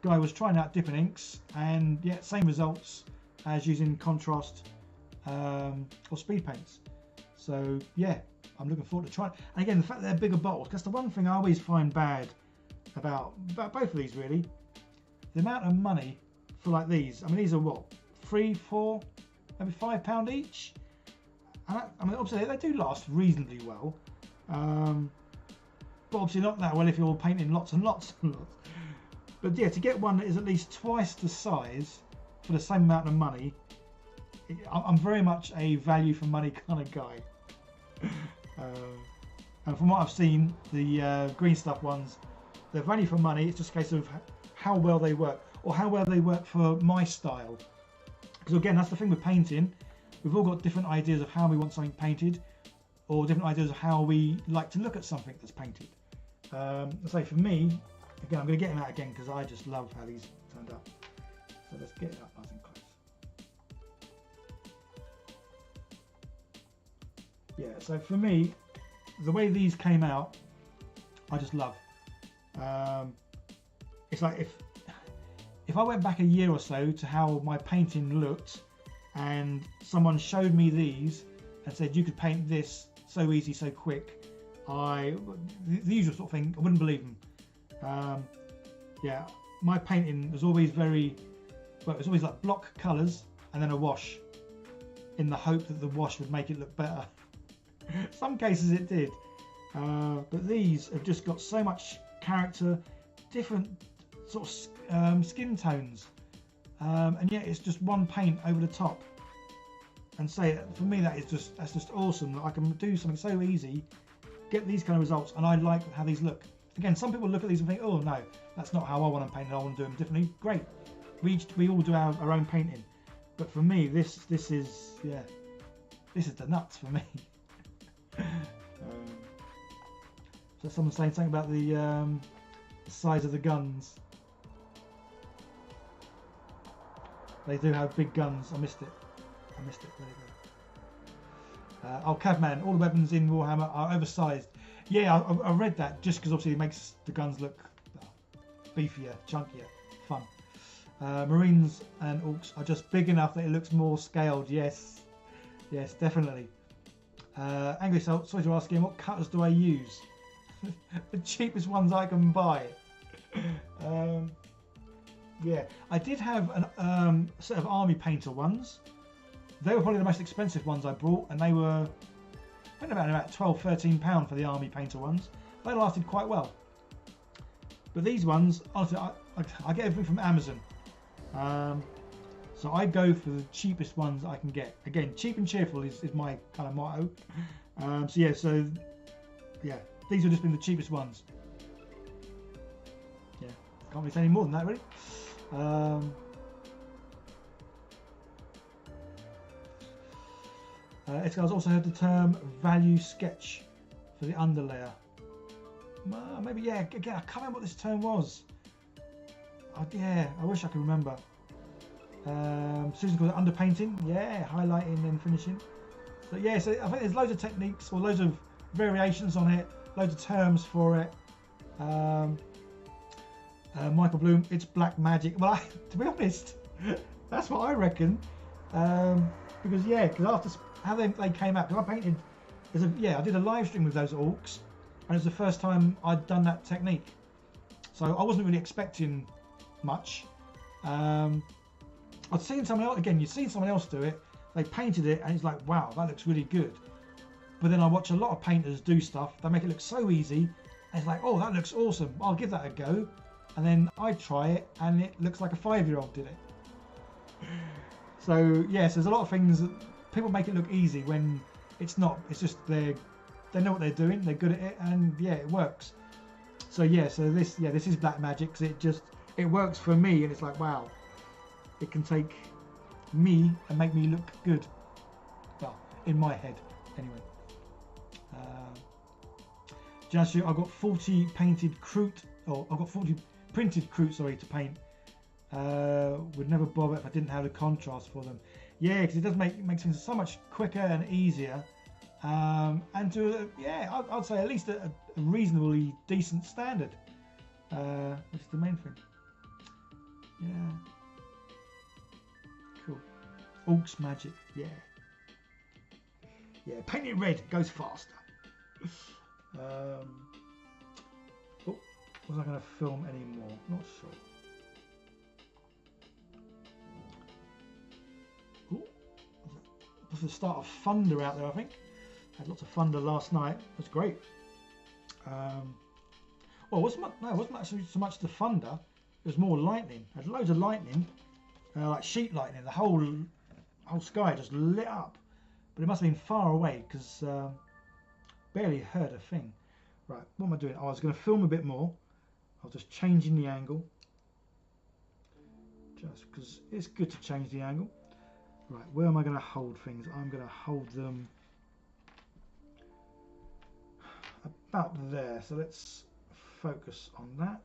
Guy was trying out dipping inks, and yeah, same results as using contrast or speed paints. So yeah, I'm looking forward to trying. And again, the fact that they're bigger bottles, because the one thing I always find bad about both of these really, the amount of money for like these. I mean, these are what, 3, 4, maybe £5 each. And I mean, obviously they do last reasonably well, but obviously not that well if you're painting lots and lots and lots. But yeah, to get one that is at least twice the size for the same amount of money, I'm very much a value for money kind of guy. And from what I've seen, the green stuff ones, they're value for money. It's just a case of how well they work, or how well they work for my style. Because again, that's the thing with painting. We've all got different ideas of how we want something painted, or different ideas of how we like to look at something that's painted. Say for me, Again, I'm going to get him out again because I just love how these turned up. So let's get it up nice and close. Yeah, so for me, the way these came out, I just love. It's like if I went back a year or so to how my painting looked, and someone showed me these and said you could paint this so easy, so quick, the usual sort of thing, I wouldn't believe them. Yeah, my painting was always it was always like block colours and then a wash, in the hope that the wash would make it look better. Some cases it did, but these have just got so much character, different sort of skin tones, and yet it's just one paint over the top. And for me that's just awesome that I can do something so easy, get these kind of results, and I like how these look. Again, some people look at these and think, oh no, that's not how I want to paint it, I want to do them differently. Great, we all do our own painting, but for me this is the nuts for me. So someone's saying something about the size of the guns. They do have big guns. I missed it. There you go. Oh, Cavman, all the weapons in Warhammer are oversized. Yeah, I read that just because obviously it makes the guns look beefier, chunkier, fun. Marines and Orcs are just big enough that it looks more scaled. Yes, definitely. Angry Salt, sorry to ask him, what cutters do I use? The cheapest ones I can buy. Yeah, I did have a set of army painter ones. They were probably the most expensive ones I brought, and they were about £12–13 for the army painter ones. They lasted quite well. But these ones, honestly, I get everything from Amazon. So I go for the cheapest ones I can get. Again, cheap and cheerful is my kind of motto. So these have just been the cheapest ones. Yeah, can't really say any more than that, really. Escar's also heard the term value sketch for the underlayer. Maybe, yeah, again, I can't remember what this term was. I wish I could remember. Susan called it underpainting, yeah, highlighting and finishing. So yeah, so I think there's loads of techniques or loads of variations on it, loads of terms for it. Michael Bloom, it's black magic. Well, to be honest, that's what I reckon. Because after how they came out, because I painted, I did a live stream with those orcs, and it was the first time I'd done that technique. So I wasn't really expecting much. I'd seen someone else, again, you've seen someone else do it, they painted it, and it's like, wow, that looks really good. But then I watch a lot of painters do stuff, they make it look so easy, and it's like, oh, that looks awesome, I'll give that a go. And then I try it, and it looks like a 5-year-old did it. So, yes, there's a lot of things that people make it look easy when it's not. It's just they know what they're doing, they're good at it, and yeah, it works. So this is black magic, because it works for me, and it's like, wow, it can take me and make me look good. Well, in my head, anyway. Jazz, I've got 40 painted I've got 40 printed Kroot, to paint. Would never bother if I didn't have the contrast for them. Yeah, because it does make things so much quicker and easier. And to I'd say at least a reasonably decent standard, which is the main thing. Yeah, cool. Orcs magic, yeah, paint it red, it goes faster. Was I going to film anymore? Not sure. Was the start of Thunder out there, I think. Had lots of Thunder last night. It was great. Well, it wasn't actually so much the Thunder. It was more lightning. I had loads of lightning, like sheet lightning. The whole sky just lit up. But it must have been far away, because barely heard a thing. Right, what am I doing? I was going to film a bit more. I was just changing the angle. Just because it's good to change the angle. Right, where am I going to hold things? I'm going to hold them about there. So let's focus on that.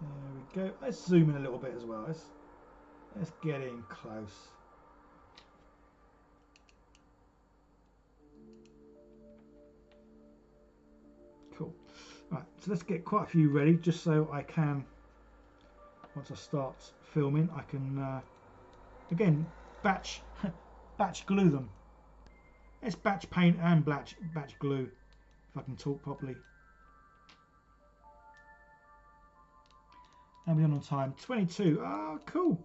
There we go. Let's zoom in a little bit as well. Let's get in close. Cool. Right, so let's get quite a few ready, just so I can, once I start filming, I can again batch glue them. Let's batch paint and batch glue, if I can talk properly. And we're on time. 22. Oh, cool.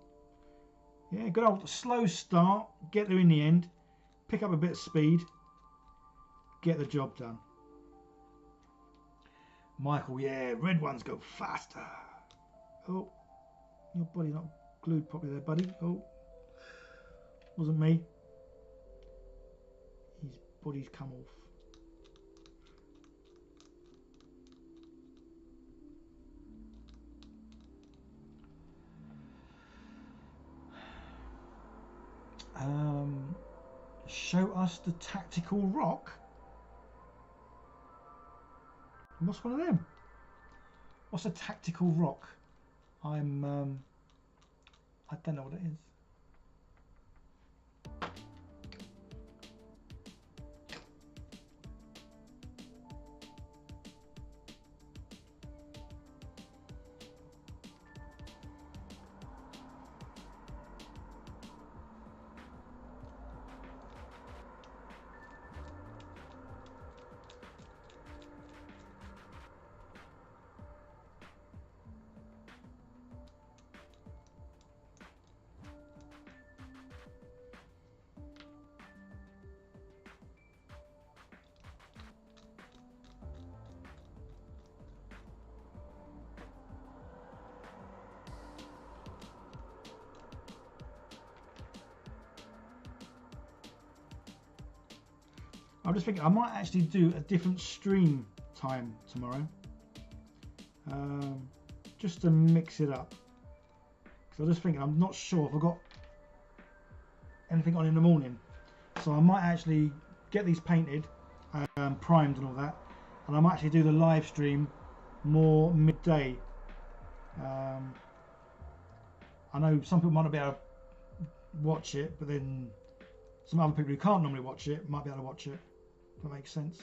Yeah, good old slow start. Get there in the end. Pick up a bit of speed. Get the job done. Michael, yeah, red ones go faster. Oh, your body's not glued properly there, buddy. Oh, wasn't me. His body's come off. Show us the tactical rock. What's one of them? What's a tactical rock? I don't know what it is. I'm just thinking I might actually do a different stream time tomorrow, just to mix it up. So I'm just thinking, I'm not sure if I've got anything on in the morning, so I might actually get these painted, primed and all that, and I might actually do the live stream more midday. I know some people might not be able to watch it, but then some other people who can't normally watch it might be able to watch it. That makes sense.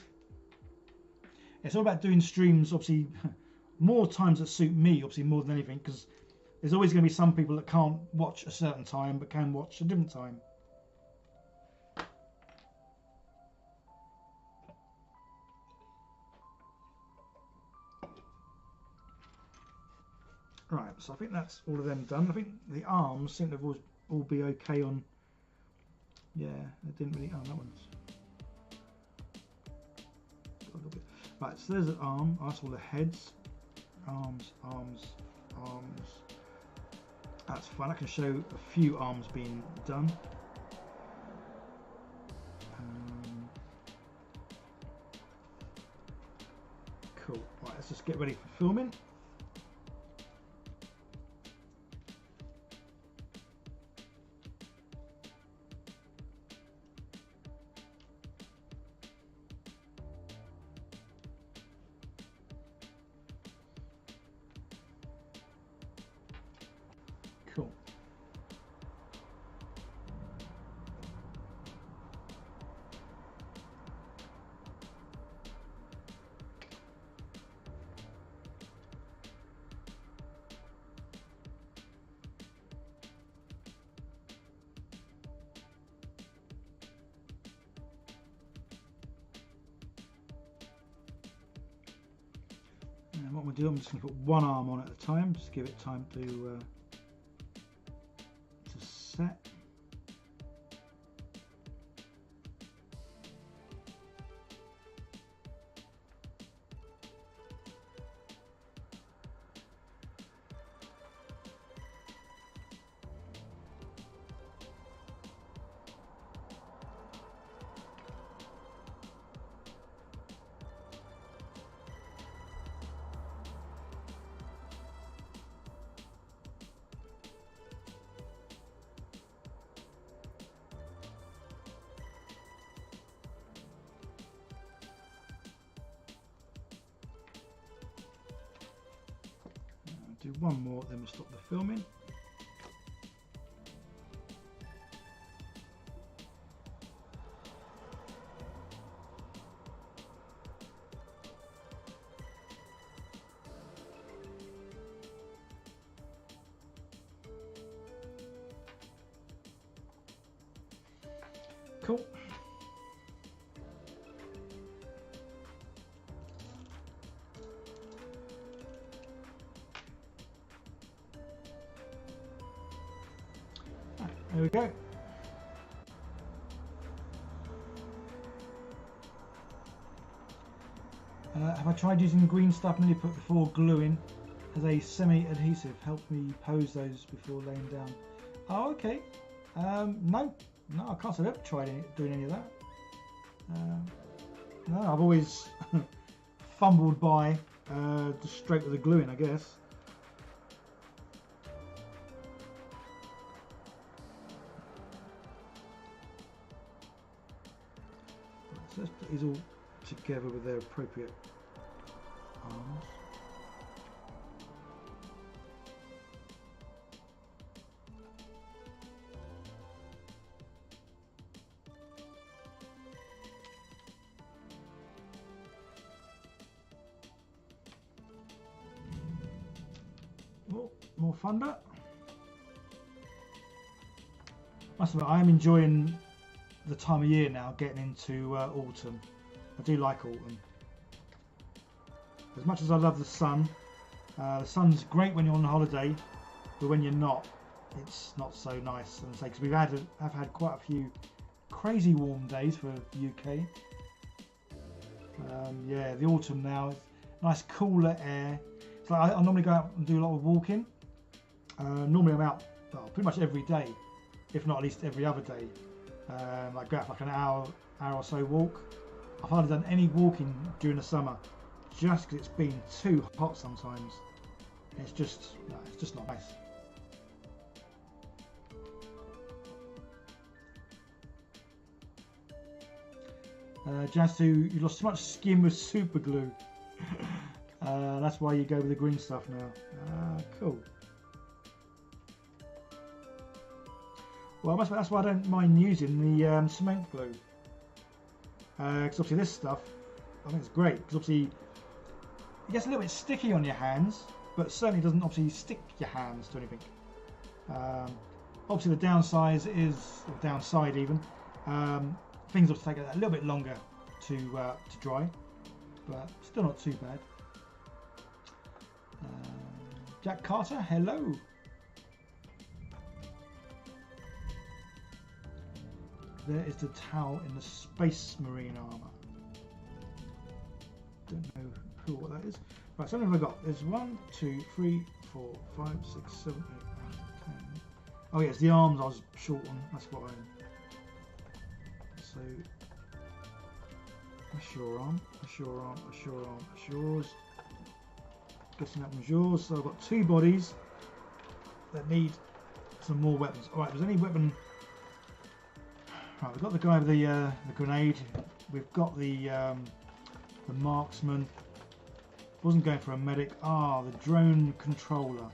It's all about doing streams, obviously, more times that suit me, obviously, more than anything, because there's always going to be some people that can't watch a certain time but can watch a different time. Right, so I think that's all of them done. I think the arms seem to all be okay on. Yeah, they didn't really. Oh, that one's. Right, so there's an arm. That's all the heads. Arms. That's fine. I can show a few arms being done. Cool. Right, let's just get ready for filming. Cool. And what I'm going to do, I'm just going to put one arm on at a time, just give it time to set. Do one more, then we'll stop the filming. Cool. There we go. Have I tried using green stuff mainly put before gluing as a semi-adhesive? Help me pose those before laying down. Oh, okay. No, I can't say I've ever tried doing any of that. No, I've always fumbled by just straight with the gluing, I guess. So let's put these all together with their appropriate arms. Oh, more thunder. Must admit, I am enjoying the time of year now, getting into autumn. I do like autumn. As much as I love the sun's great when you're on holiday, but when you're not, it's not so nice. And say, because I've had quite a few crazy warm days for the UK. Yeah, the autumn now is nice, cooler air. So I normally go out and do a lot of walking. Normally I'm out pretty much every day, if not at least every other day. I go out for like an hour or so walk. I've hardly done any walking during the summer, just because it's been too hot sometimes. It's just not nice. Jazzu, you lost so much skin with super glue. That's why you go with the green stuff now. Cool. Well, that's why I don't mind using the cement glue. Because obviously this stuff, I think it's great. Because obviously it gets a little bit sticky on your hands, but certainly doesn't obviously stick your hands to anything. Obviously the downside even, things will take a little bit longer to dry, but still not too bad. Jack Carter, hello. There is the towel in the Space Marine armour. Don't know what that is. Right, so how many have I got? There's 1, 2, 3, 4, 5, 6, 7, 8, 9, 10. Oh yeah, it's the arms I was short on. That's what I am. So Assure's. Guessing that was yours. So I've got 2 bodies that need some more weapons. Alright, there's any weapon. Right, we've got the guy with the grenade. We've got the marksman. Wasn't going for a medic. The drone controller.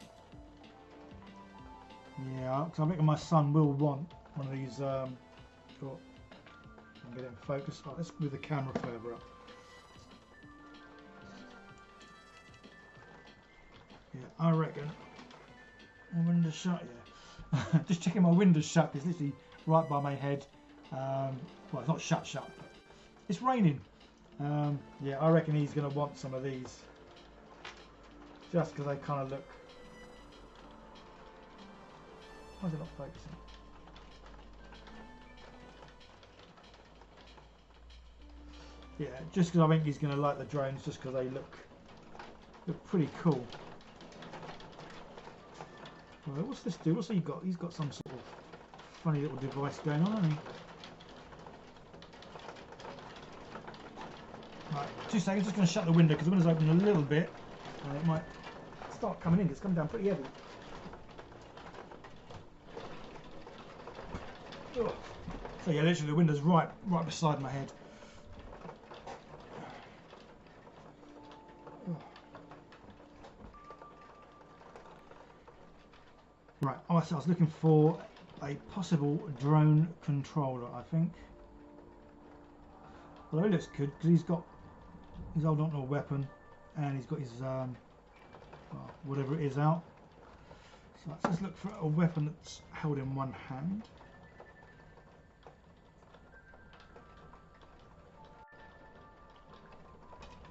Yeah, because I think my son will want one of these. I'll get it in focus. Right, let's move the camera further up. Yeah, I reckon. My window's shut. Yeah, just checking my window's shut. It's literally right by my head. Well, it's not shut, but it's raining. Yeah, I reckon he's going to want some of these, just because they kind of look. Why is it not focusing? Yeah, just because I think he's going to like the drones, just because they look pretty cool. Well, what's this do? What's he got? He's got some sort of funny little device going on, hasn't he? Right, 2 seconds, just going to shut the window because the window's open a little bit and it might start coming in. It's coming down pretty heavy. Ugh. So yeah, literally the window's right beside my head. I was looking for a possible drone controller, I think. Well, he looks good because he's holding on to a weapon and he's got his well, whatever it is out. So let's just look for a weapon that's held in one hand.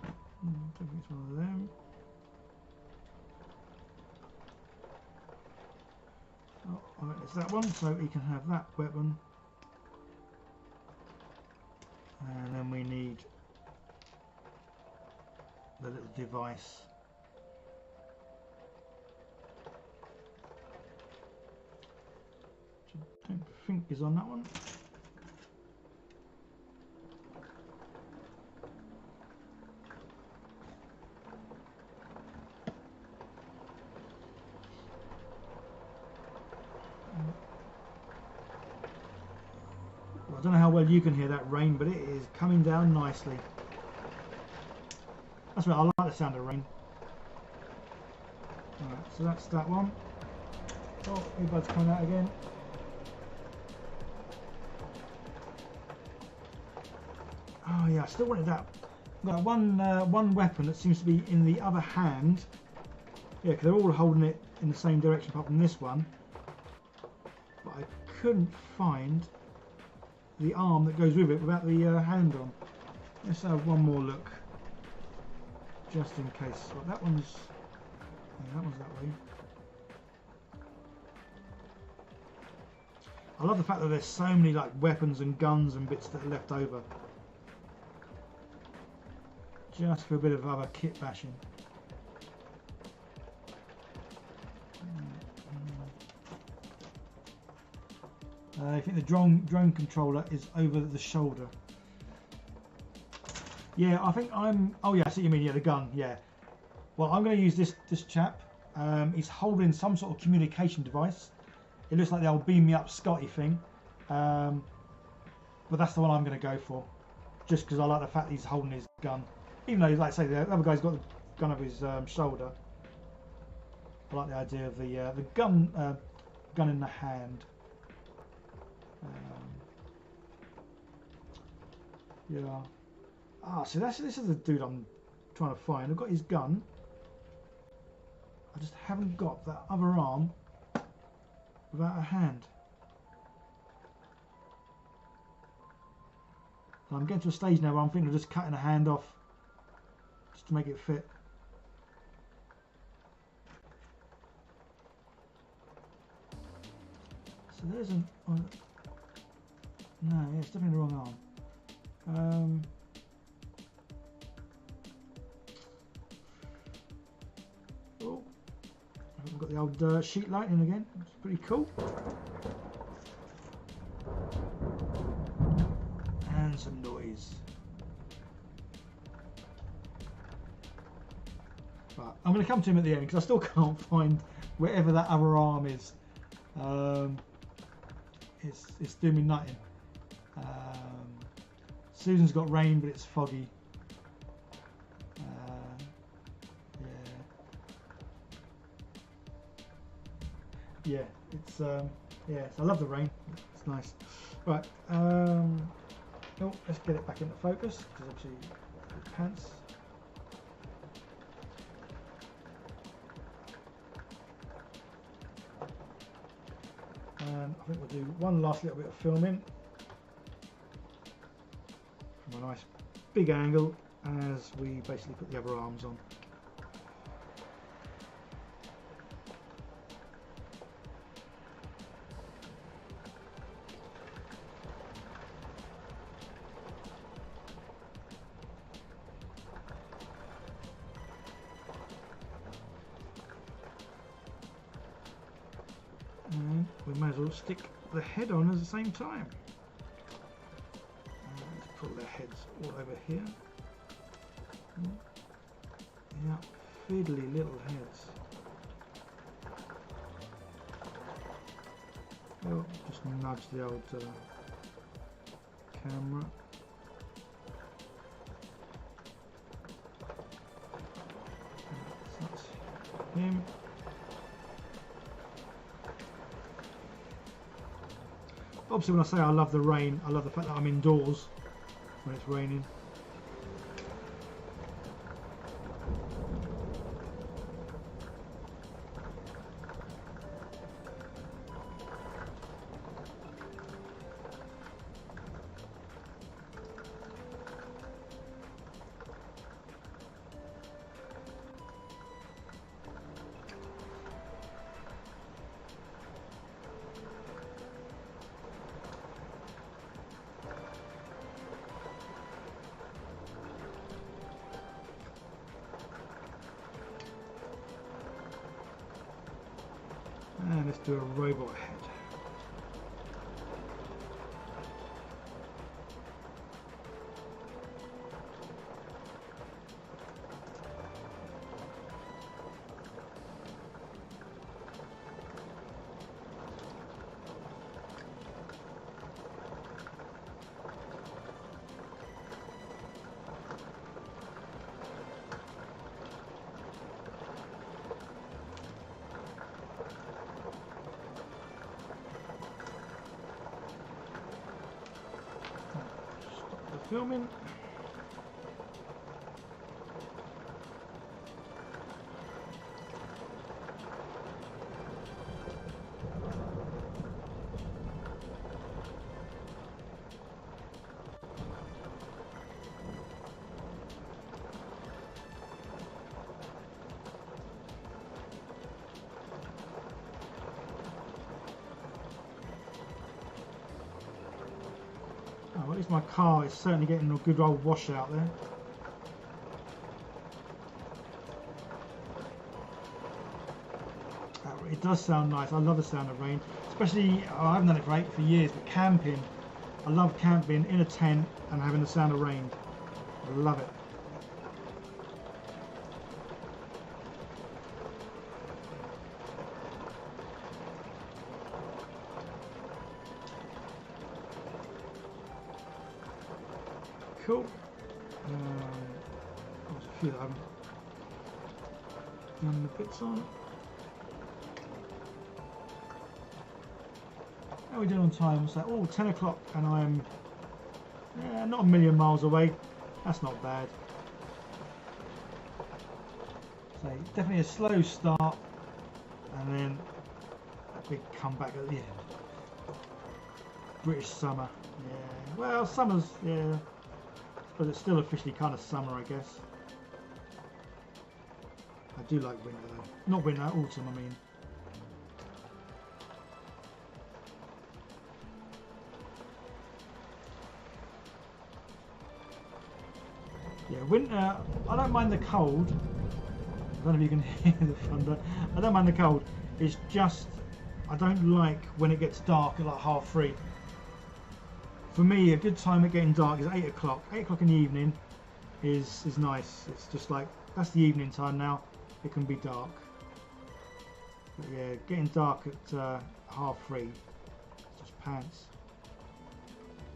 I don't think it's one of them. Oh, I think it's that one, so he can have that weapon. And then we need the little device. Which I don't think is on that one. I don't know how well you can hear that rain, but it is coming down nicely. That's right, I like the sound of rain. Alright, so that's that one. Oh, everybody's coming out again. Oh yeah, I still wanted that. I've got one weapon that seems to be in the other hand. Yeah, because they're all holding it in the same direction apart from this one. But I couldn't find the arm that goes with it without the hand on. Let's have one more look, just in case. Well, that one's that way. I love the fact that there's so many like weapons and guns and bits that are left over, just for a bit of other kit bashing. I think the drone controller is over the shoulder. Yeah, I think I'm. Oh yeah, I see what you mean. Yeah, the gun. Yeah. Well, I'm going to use this chap. He's holding some sort of communication device. It looks like the old beam me up Scotty thing. But that's the one I'm going to go for, just because I like the fact that he's holding his gun. Even though, like I say, the other guy's got the gun over his shoulder. I like the idea of the gun in the hand. Yeah. Ah, so this is the dude I'm trying to find. I've got his gun. I just haven't got that other arm without a hand. And I'm getting to a stage now where I'm thinking of just cutting a hand off just to make it fit. So there's an... no, yeah, it's definitely the wrong arm. Oh, I've got the old sheet lighting again. It's pretty cool. And some noise. Right, I'm going to come to him at the end because I still can't find wherever that other arm is. It's doing me nutting. Susan's got rain, but it's foggy. Yeah, it's yeah. So I love the rain. It's nice. Right. Oh, let's get it back into focus because obviously the pants. And I think we'll do one last little bit of filming from a nice big angle as we basically put the other arms on. And we might as well stick the head on at the same time. Let's put their heads all over here. Yeah, fiddly little heads. Oh, just nudge the old camera. So that's him. Obviously, when I say I love the rain, I love the fact that I'm indoors when it's raining. And let's do a robot head. Filming. Well, at least my car is certainly getting a good old wash out there. It does sound nice. I love the sound of rain, especially I haven't done it for years, but camping. I love camping in a tent and having the sound of rain. I love it. Cool. There's a few that I haven't done the bits on. How are we doing on time? What's that? Oh, 10 o'clock, and I'm not a million miles away. That's not bad. So definitely a slow start, and then a big comeback at the end. British summer. Yeah. Well, summer's but it's still officially kind of summer, I guess. I do like winter though. Not winter, autumn, I mean. Yeah, winter, I don't mind the cold. I don't know if you can hear the thunder. I don't mind the cold. It's just, I don't like when it gets dark at like 3:30. For me, a good time at getting dark is 8 o'clock. 8 o'clock in the evening is nice. It's just like, that's the evening time now. It can be dark. But yeah, getting dark at 3:30, it's just pants.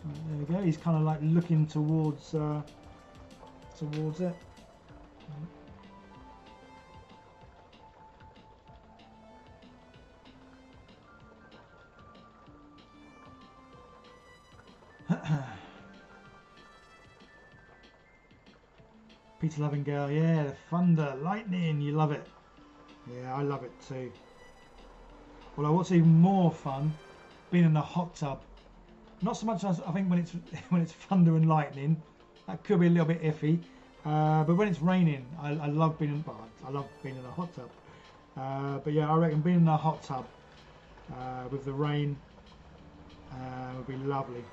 Right, there we go. He's kind of like looking towards it. Peter loving girl, yeah, the thunder, lightning, you love it. Yeah, I love it too. Although what's even more fun, being in the hot tub. Not so much as I think when it's thunder and lightning, that could be a little bit iffy. But when it's raining, I love being in. Well, I love being in a hot tub. But yeah, I reckon being in a hot tub with the rain would be lovely.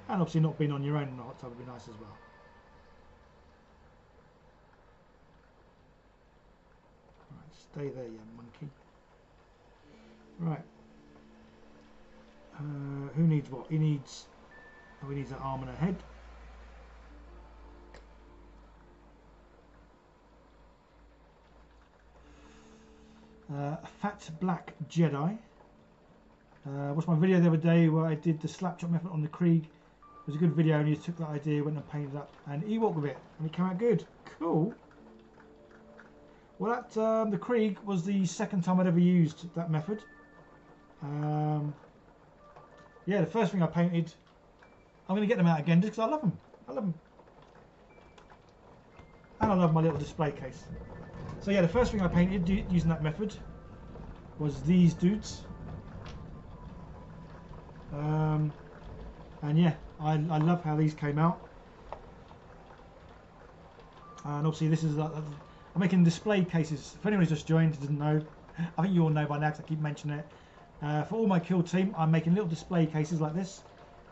And obviously not being on your own in a hot tub would be nice as well. Right, stay there, you monkey. Right. Who needs what? He needs an arm and a head. A fat black Jedi. Watched my video the other day where I did the slap chop method on the Krieg. It was a good video, and you took that idea, went and painted it up, and Ewok with it, and it came out good. Cool. Well, that the Krieg was the second time I'd ever used that method. Yeah, the first thing I painted, I'm going to get them out again just because I love them. I love them. And I love my little display case. So yeah, the first thing I painted using that method was these dudes. And yeah, I love how these came out. And obviously this is, I'm making display cases. If anyone's just joined, doesn't know, I think you all know by now because I keep mentioning it. For all my kill team, I'm making little display cases like this,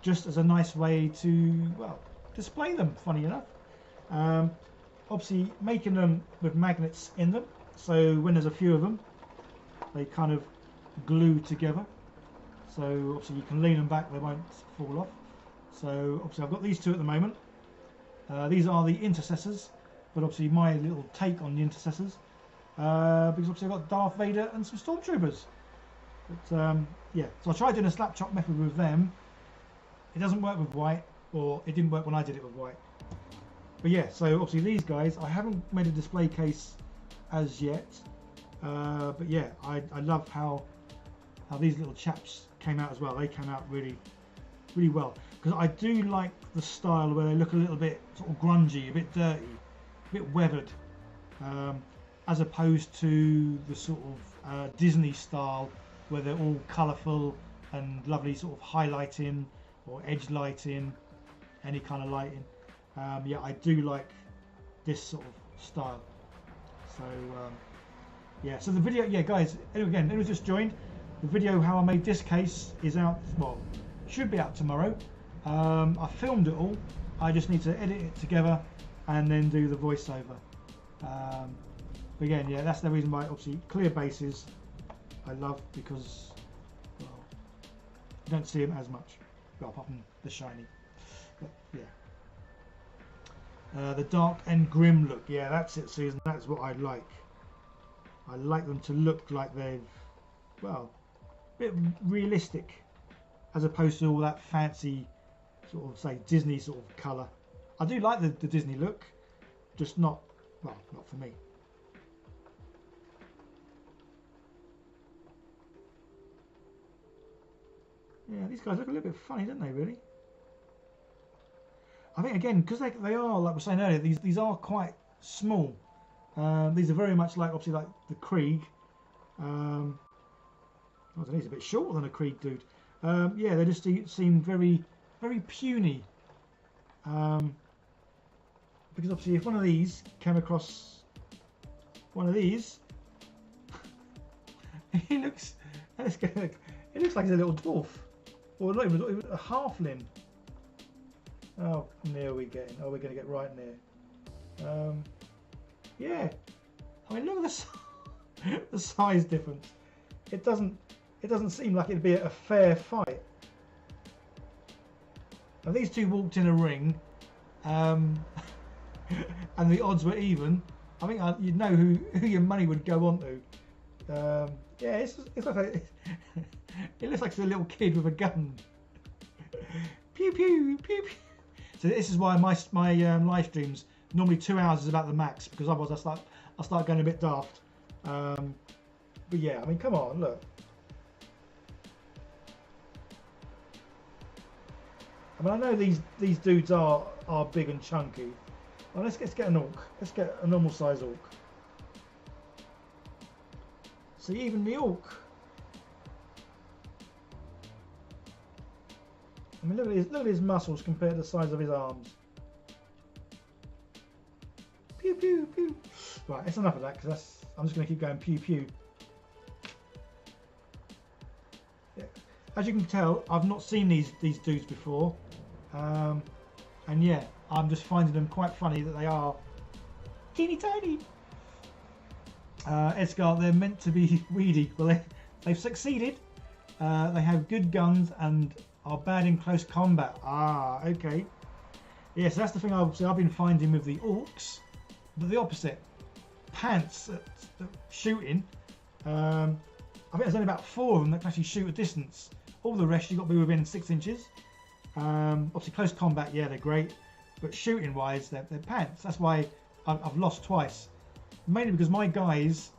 just as a nice way to, well, display them, funny enough. Obviously making them with magnets in them, so when there's a few of them, they kind of glue together. So obviously you can lean them back, they won't fall off. So obviously I've got these two at the moment. These are the intercessors, but obviously my little take on the intercessors, because obviously I've got Darth Vader and some stormtroopers. But yeah, so I tried doing a slap chop method with them. It doesn't work with white, or it didn't work when I did it with white. But yeah, so obviously these guys, I haven't made a display case as yet. But yeah, I love how these little chaps came out as well. They came out really, really well. Because I do like the style where they look a little bit sort of grungy, a bit dirty, a bit weathered. As opposed to the sort of Disney style where they're all colourful and lovely sort of highlighting or edge lighting, any kind of lighting. Yeah, I do like this sort of style. So yeah, so the video, yeah guys, again, anyone just joined, the video how I made this case is out, well, should be out tomorrow. I filmed it all, I just need to edit it together and then do the voiceover. But again, yeah, that's the reason why, obviously clear bases I love, because, well, you don't see them as much, well, apart from the shiny. But yeah. The dark and grim look, yeah, that's it, Susan, that's what I like. I like them to look like they've, well, a bit realistic, as opposed to all that fancy sort of, say, Disney sort of colour. I do like the Disney look, just not, well, not for me. Yeah, these guys look a little bit funny, don't they, really? I think, again, because they are, like we were saying earlier, these are quite small. These are very much like, obviously, like the Krieg. I don't know, he's a bit shorter than a Krieg dude. Yeah, they just seem very, very puny. Because obviously, if one of these came across one of these, he looks like he's a little dwarf, or not even a halfling. Oh, near we getting? Oh, we're going to get right near. Yeah, I mean, look at the size difference. It doesn't seem like it'd be a fair fight. If these two walked in a ring, and the odds were even, I think you'd know who your money would go on to. Yeah, it's like it looks like it's a little kid with a gun. Pew pew pew pew. So this is why my live streams normally 2 hours is about the max, because otherwise I start going a bit daft. But yeah, I mean, come on, look. I mean, I know these dudes are big and chunky. Well, let's get an orc. Let's get a normal size orc. See, even the orc. I mean, look at his muscles compared to the size of his arms. Pew pew pew. Right, that's enough of that, because I'm just going to keep going pew pew. Yeah. As you can tell, I've not seen these dudes before, and yeah, I'm just finding them quite funny that they are teeny tiny. Edgar, they're meant to be weedy. Well, they've succeeded. They have good guns and are bad in close combat. Ah, okay. Yes, yeah, so that's the thing I've been finding with the orcs, but the opposite. Pants at shooting. I think there's only about 4 of them that can actually shoot a distance. All the rest you've got to be within 6 inches. Obviously close combat, yeah, they're great, but shooting wise, they're pants. That's why I've lost twice. Mainly because my guys,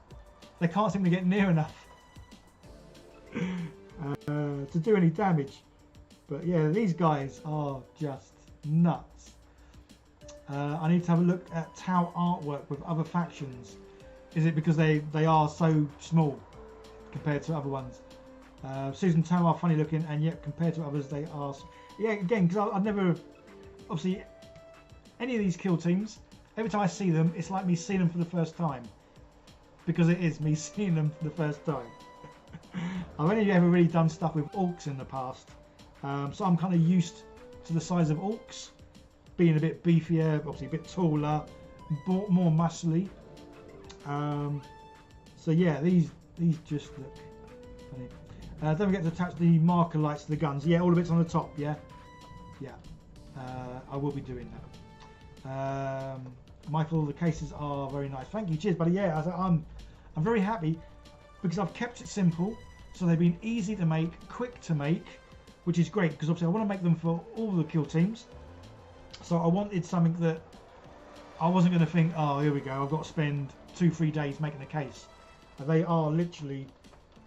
they can't seem to get near enough. to do any damage. But yeah, these guys are just nuts. I need to have a look at Tau artwork with other factions. Is it because they are so small compared to other ones? Susan Tau are funny looking, and yet compared to others they are... Yeah, again, because I've never... Obviously, any of these kill teams, every time I see them, it's like me seeing them for the first time. Because it is me seeing them for the first time. I've only ever really done stuff with orcs in the past. So I'm kind of used to the size of orcs. Being a bit beefier, obviously a bit taller, more muscly. So yeah, these just look funny. Don't forget to attach the marker lights to the guns. Yeah, all the bits on the top. Yeah, I will be doing that. Michael, the cases are very nice. Thank you. Cheers, buddy. Yeah, I'm very happy because I've kept it simple, so they've been easy to make, quick to make, which is great because obviously I want to make them for all the kill teams. So I wanted something that I wasn't going to think, oh, here we go, I've got to spend 2-3 days making a case. They are literally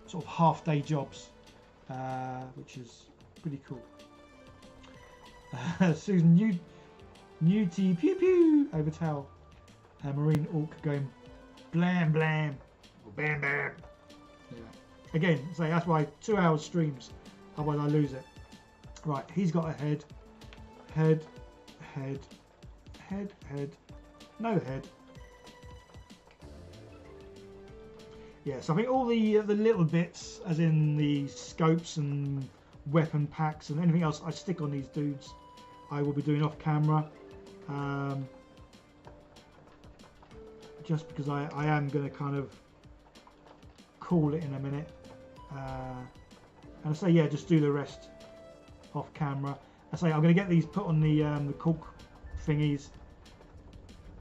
sort of half-day jobs, which is pretty cool. Susan, Newty, pew pew, over towel. Marine Orc going blam blam, or bam bam. Yeah. Again, so that's why 2 hours streams, otherwise I lose it. Right, he's got a head, no head. Yeah, so I think all the little bits, as in the scopes and weapon packs and anything else I stick on these dudes, I will be doing off camera. Just because I am going to kind of call it in a minute. And I say, yeah, just do the rest off camera. I say I'm going to get these put on the cork thingies,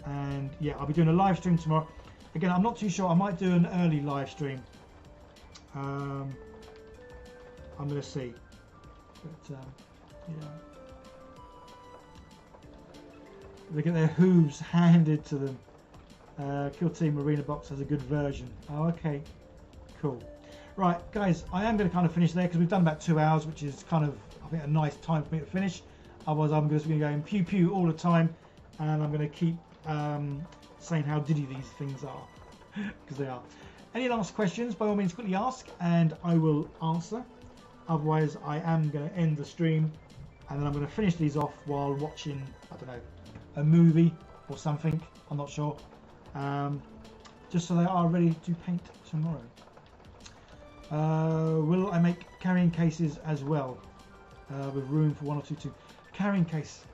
and yeah, I'll be doing a live stream tomorrow. Again, I'm not too sure. I might do an early live stream. I'm going to see, but yeah. They get their hooves handed to them. Kill Team Arena Box has a good version. Oh, okay, cool. Right, guys, I am going to kind of finish there because we've done about 2 hours, which is kind of, I think, a nice time for me to finish. Otherwise, I'm just going to go pew pew all the time, and I'm going to keep saying how diddy these things are, because they are. Any last questions, by all means, quickly ask, and I will answer. Otherwise, I am going to end the stream, and then I'm going to finish these off while watching, I don't know, a movie or something. I'm not sure. Just so they are ready to paint tomorrow. Will I make carrying cases as well, with room for 1 or 2 carrying case?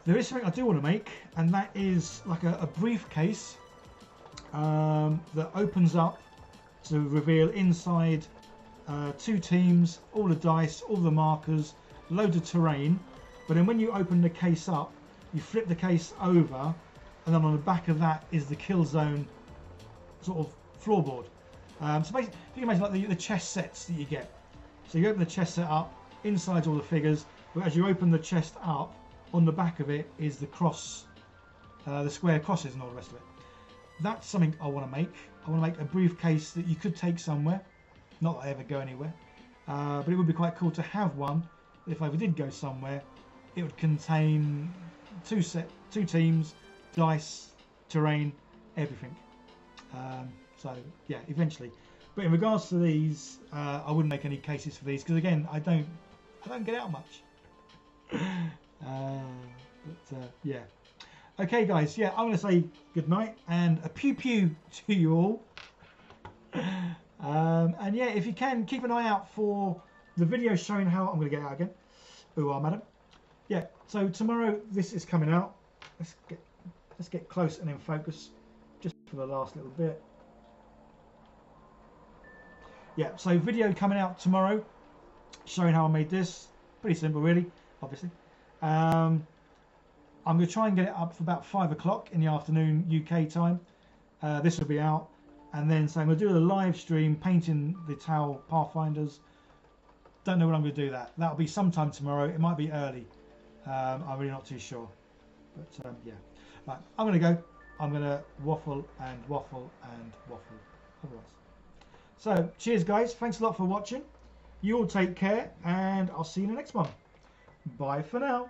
There is something I do want to make, and that is like a briefcase that opens up to reveal inside 2 teams, all the dice, all the markers, loads of terrain. But then when you open the case up, you flip the case over, and then on the back of that is the kill zone sort of floorboard. So basically, if you can imagine like the chess sets that you get. So you open the chess set up, inside all the figures, but as you open the chest up, on the back of it is the cross, the square crosses and all the rest of it. That's something I want to make. I want to make a briefcase that you could take somewhere. Not that I ever go anywhere, but it would be quite cool to have one. If I ever did go somewhere, it would contain 2 teams, dice, terrain, everything. So yeah, eventually. But in regards to these, I wouldn't make any cases for these because again, I don't get out much. Yeah. Okay, guys. Yeah, I'm going to say good night and a pew pew to you all. And yeah, if you can keep an eye out for the video showing how I'm going to get out again. Ooh, madam. Yeah. So tomorrow this is coming out. Let's get close and in focus, just for the last little bit. Yeah, so video coming out tomorrow showing how I made this. Pretty simple, really, obviously. I'm going to try and get it up for about 5 o'clock in the afternoon UK time. This will be out, and then so I'm going to do a live stream painting the Tau Pathfinders. Don't know when I'm going to do that. That'll be sometime tomorrow. It might be early. I'm really not too sure, but yeah. Right, I'm going to go. I'm going to waffle and waffle and waffle otherwise. So, cheers, guys. Thanks a lot for watching. You all take care, and I'll see you in the next one. Bye for now.